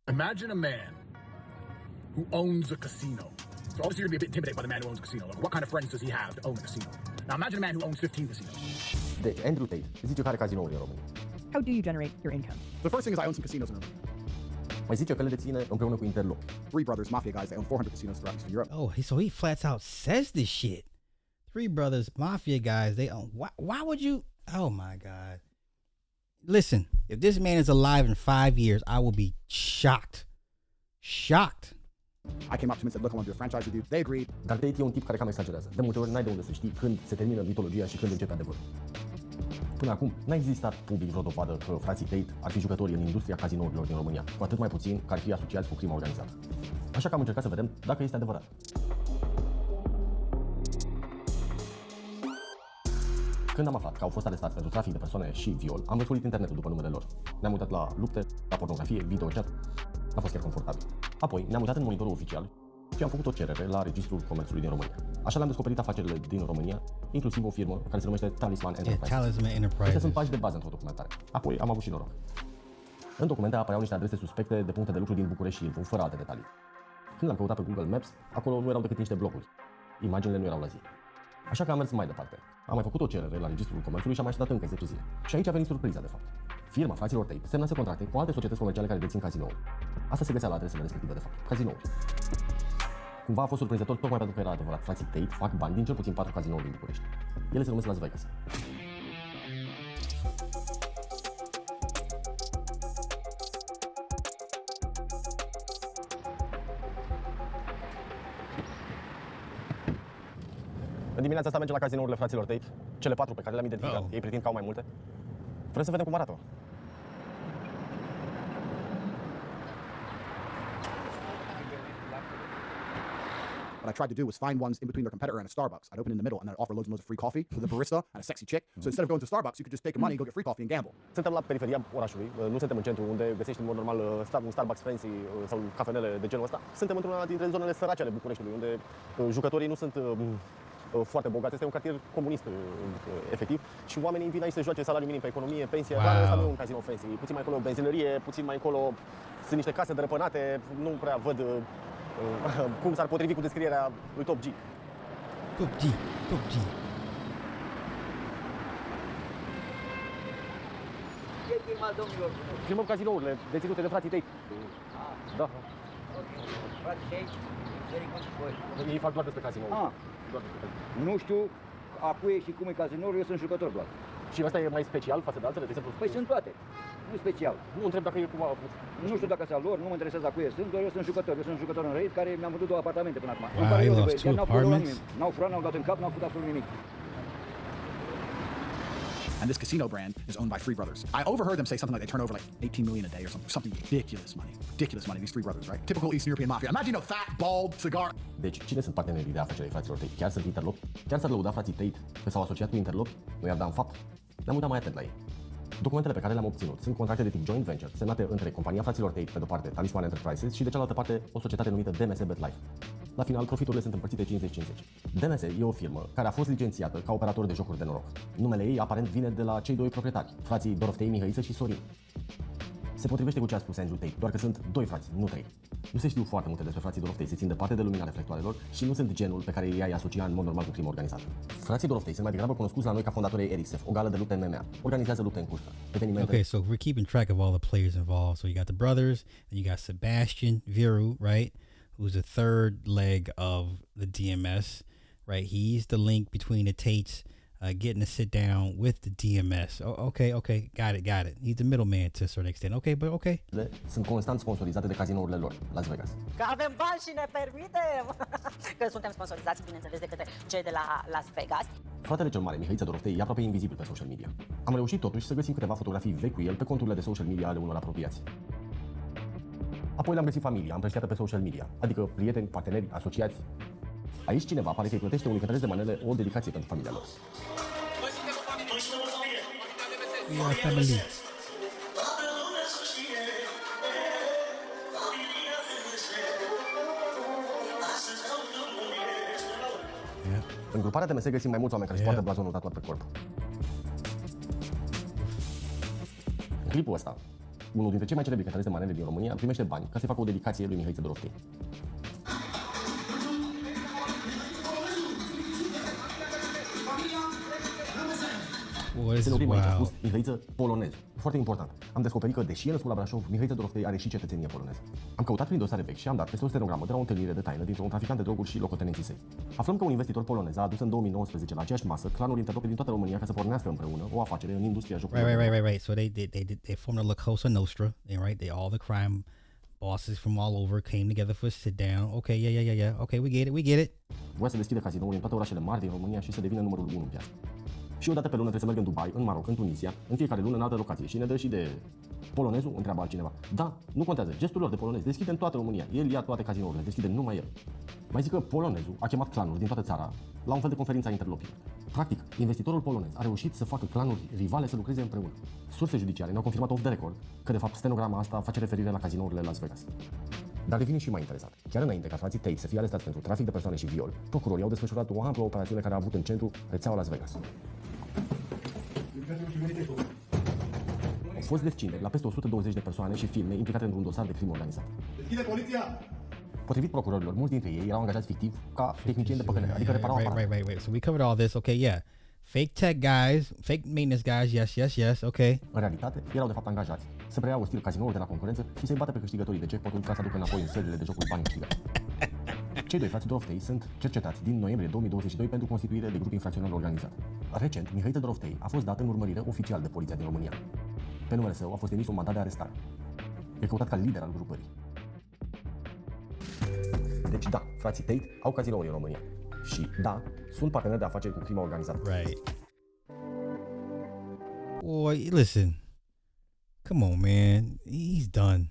Imagine a man who owns a casino. So obviously you're going to be a bit intimidated by the man who owns a casino. Like, what kind of friends does he have to own a casino? Now imagine a man who owns 15 casinos. Deci, Andrew Tate, zice că are cazinouri în România. How do you generate your income? The first thing is I own some casinos in Romania. Mai zice că le deține împreună cu Interlock. Three brothers, Mafia guys, they own 400 casinos throughout Eastern Europe. Oh, so he flats out says this shit. Three brothers, Mafia guys, they own. Why would you? Oh my God. Listen, if this man is alive in 5 years, I will be shocked. I came up to him and said, look, I want to do a franchise with you. They agreed. Dar Tate e un tip care cam exagerează. De multe ori n-ai de unde să știi când se termină mitologia și când începe adevărul. Până acum, n-a existat public vreo dovadă că frații Tate ar fi jucători în industria cazinourilor din România, cu atât mai puțin că ar fi asociați cu crima organizată. Așa că am încercat să vedem dacă este adevărat. Când am aflat că au fost arestați pentru trafic de persoane și viol, am răsfolit internetul după numele lor. Ne-am uitat la lupte, la pornografie, videochat. A fost chiar confortabil. Apoi ne-am uitat în monitorul oficial și am făcut o cerere la Registrul Comerțului din România. Așa le-am descoperit afacerile din România, inclusiv o firmă care se numește Talisman Enterprises. Talisman Enterprises. Acestea sunt pași de bază într-o documentare. Apoi am avut și noroc. În documente apăreau niște adrese suspecte de puncte de lucru din București și Ilfov, fără alte detalii. Când l-am căutat pe Google Maps, acolo nu erau decât niște blocuri. Imaginile nu erau la zi. Așa că am mers mai departe. Am mai făcut o cerere la Registrul Comerțului și am așteptat încă 10 zile. Și aici a venit surpriza, de fapt. Firma fraților Tate semnase contracte cu alte societăți comerciale care dețin cazinouri. Asta se găsea la adresele respective, de fapt. Cazinouri. Cumva a fost surprinzător tocmai pentru că era adevărat. Frații Tate fac bani din cel puțin 4 cazinouri din București. Ele se numesc Las Vegas. În dimineața asta mergem la cazinourile fraților Tate, cele 4 pe care le-am identificat. Ei pretind că au mai multe. Vrem să vedem cum arată. What I tried to do was find ones in between their competitor and a Starbucks. I'd open in the middle and then offer loads and loads of free coffee with a barista and a sexy chick. So instead of going to Starbucks, you could just take your money, go get free coffee and gamble. Suntem la periferia orașului, nu suntem în centru unde găsești în mod normal un Starbucks fancy sau cafenele de genul ăsta. Suntem într-una dintre zonele sărace ale Bucureștiului, unde jucătorii nu sunt foarte bogați. Este un cartier comunist, efectiv. Și oamenii vin aici să joace salariu minim pe economie, pensie. Dar ăsta nu e un casino fancy. Puțin mai acolo o benzinărie, puțin mai încolo sunt niște case dărăpânate. Nu prea văd cum s-ar potrivi cu descrierea lui Top G. Top G, Top G. Ce filmat, domnilor? Filmăm cazinourile deținute de frații Tate. Da. Frații Tate, Ei fac doar despre cazinou. Nu știu a cui și cum e cazinoul, eu sunt jucător doar. Și asta e mai special față de altele, de exemplu? Păi sunt toate. Nu special. Nu întreb dacă e cumva... Nu știu dacă sunt lor, nu mă interesează a cui sunt, doar eu sunt jucător. Eu sunt jucător în raid care mi-am vândut 2 apartamente până acum. Wow, he lost 2 apartments? N-au furat, n-au dat în cap, n-au făcut absolut nimic. And this casino brand is owned by three brothers. I overheard them say something like they turn over like 18 million a day or something ridiculous money. Ridiculous money, these three brothers, right? Typical Eastern European mafia. Imagine a fat, bald cigar. Deci, cine sunt partenerii de afaceri ai fraților Tate? Chiar sunt interlopi? Chiar s-ar lăuda frații Tate că s-au asociat cu interlopi? Nu i-ar da în fapt? Ne-am uitat mai atent la ei. Documentele pe care le-am obținut sunt contracte de tip joint venture semnate între compania fraților Tate, pe de-o parte Talisman Enterprises și de cealaltă parte o societate numită DMS BetLife. La final, profiturile sunt împărțite 50-50. DMS e o firmă care a fost licențiată ca operator de jocuri de noroc. Numele ei aparent vine de la cei 2 proprietari, frații Doroftei, Mihăiță și Sorin. Se potrivește cu ce a spus Andrew Tate, doar că sunt 2 frați, nu 3. Nu se știu foarte multe despre frații Doroftei, se țin departe de lumina reflectoarelor și nu sunt genul pe care i-ai asocia în mod normal cu crimă organizată. Frații Doroftei sunt mai degrabă cunoscuți la noi ca fondatorii Ericssef, o gală de lupte MMA. Organizează lupte în cursă, evenimente. Okay, so we're keeping track of all the players involved. So you got the brothers, and you got Sebastian Vieru, right? Who's the third leg of the DMS, right? He's the link between the Tates getting to sit down with the DMS. Oh, okay, got it. He's the middleman to a certain extent. Okay, but okay. Sunt constant sponsorizate de cazinourile lor, Las Vegas. Că avem bani și ne permitem! Că suntem sponsorizați, bineînțeles, de către cei de la Las Vegas. Fratele cel mare, Mihăiță Doroftei, e aproape invizibil pe social media. Am reușit totuși să găsim câteva fotografii vechi cu el pe conturile de social media ale unor apropiați. Apoi le-am găsit familia, împrăștiată pe social media, adică prieteni, parteneri, asociați. Aici cineva pare că îi plătește unui cântăresc de manele o dedicație pentru familia lor. Family. În gruparea DMS găsim mai mulți oameni care își poartă blazonul tatuat pe corp. În clipul ăsta, unul dintre cei mai celebri cântăreți de manele din România primește bani ca să facă o dedicație lui Mihăiță Doroftei. Să ne oprim aici, a spus Mihăiță polonez. Foarte important. Am descoperit că, deși e născut la Brașov, Mihăiță Doroftei are și cetățenie poloneză. Am căutat prin dosare vechi și am dat peste o stenogramă de la o întâlnire de taină dintre un traficant de droguri și locotenenții săi. Aflăm că un investitor polonez a adus în 2019 la aceeași masă clanuri interlope din toată România ca să pornească împreună o afacere în industria jocurilor. Right. So they formed a La Cosa Nostra, right? All the crime bosses from all over came together for a sit down. Okay, yeah. Okay, we get it. Voia să deschide cazinouri în toate orașele mari din România și să devină numărul 1 în piață. Și o dată pe lună trebuie să merg în Dubai, în Maroc, în Tunisia, în fiecare lună în altă locație. Și ne dă și de polonezul, întreabă altcineva. Da, nu contează, gestul lor de polonez deschide în toată România. El ia toate cazinourile, deschide numai el. Mai zic că polonezul a chemat clanuri din toată țara la un fel de conferință a interlopilor. Practic, investitorul polonez a reușit să facă clanuri rivale să lucreze împreună. Surse judiciare ne-au confirmat off the record că de fapt stenograma asta face referire la cazinourile Las Vegas. Dar devine și mai interesat. Chiar înainte ca frații Tate să fie arestați pentru trafic de persoane și viol, procurorii au desfășurat o amplă operațiune care a avut în centru rețeaua Las Vegas. Au fost descinderi la peste 120 de persoane și firme implicate într-un dosar de crimă organizată. Deschide poliția! Potrivit procurorilor, mulți dintre ei erau angajați fictiv ca tehnicieni de păcănele, adică reparau aparate. Right. So we covered all this. Okay, yeah. Fake tech guys, fake maintenance guys, yes, okay. În realitate, erau de fapt angajați să preiau stil cazinouri de la concurență și să-i bată pe câștigătorii de jackpot-ul ca să aducă înapoi în sălile de jocuri bani câștigați. Cei 2 frați Doroftei sunt cercetați din noiembrie 2022 pentru constituire de grup infracțional organizat. Recent, Mihăiță Doroftei a fost dat în urmărire oficial de poliția din România. Pe numele său a fost emis un mandat de arestare. E căutat ca lider al grupării. Deci da, frații Tate au cazinouri în România. Și da, sunt parteneri de afaceri cu crima organizată. Right. Boy, listen. Come on, man. He's done.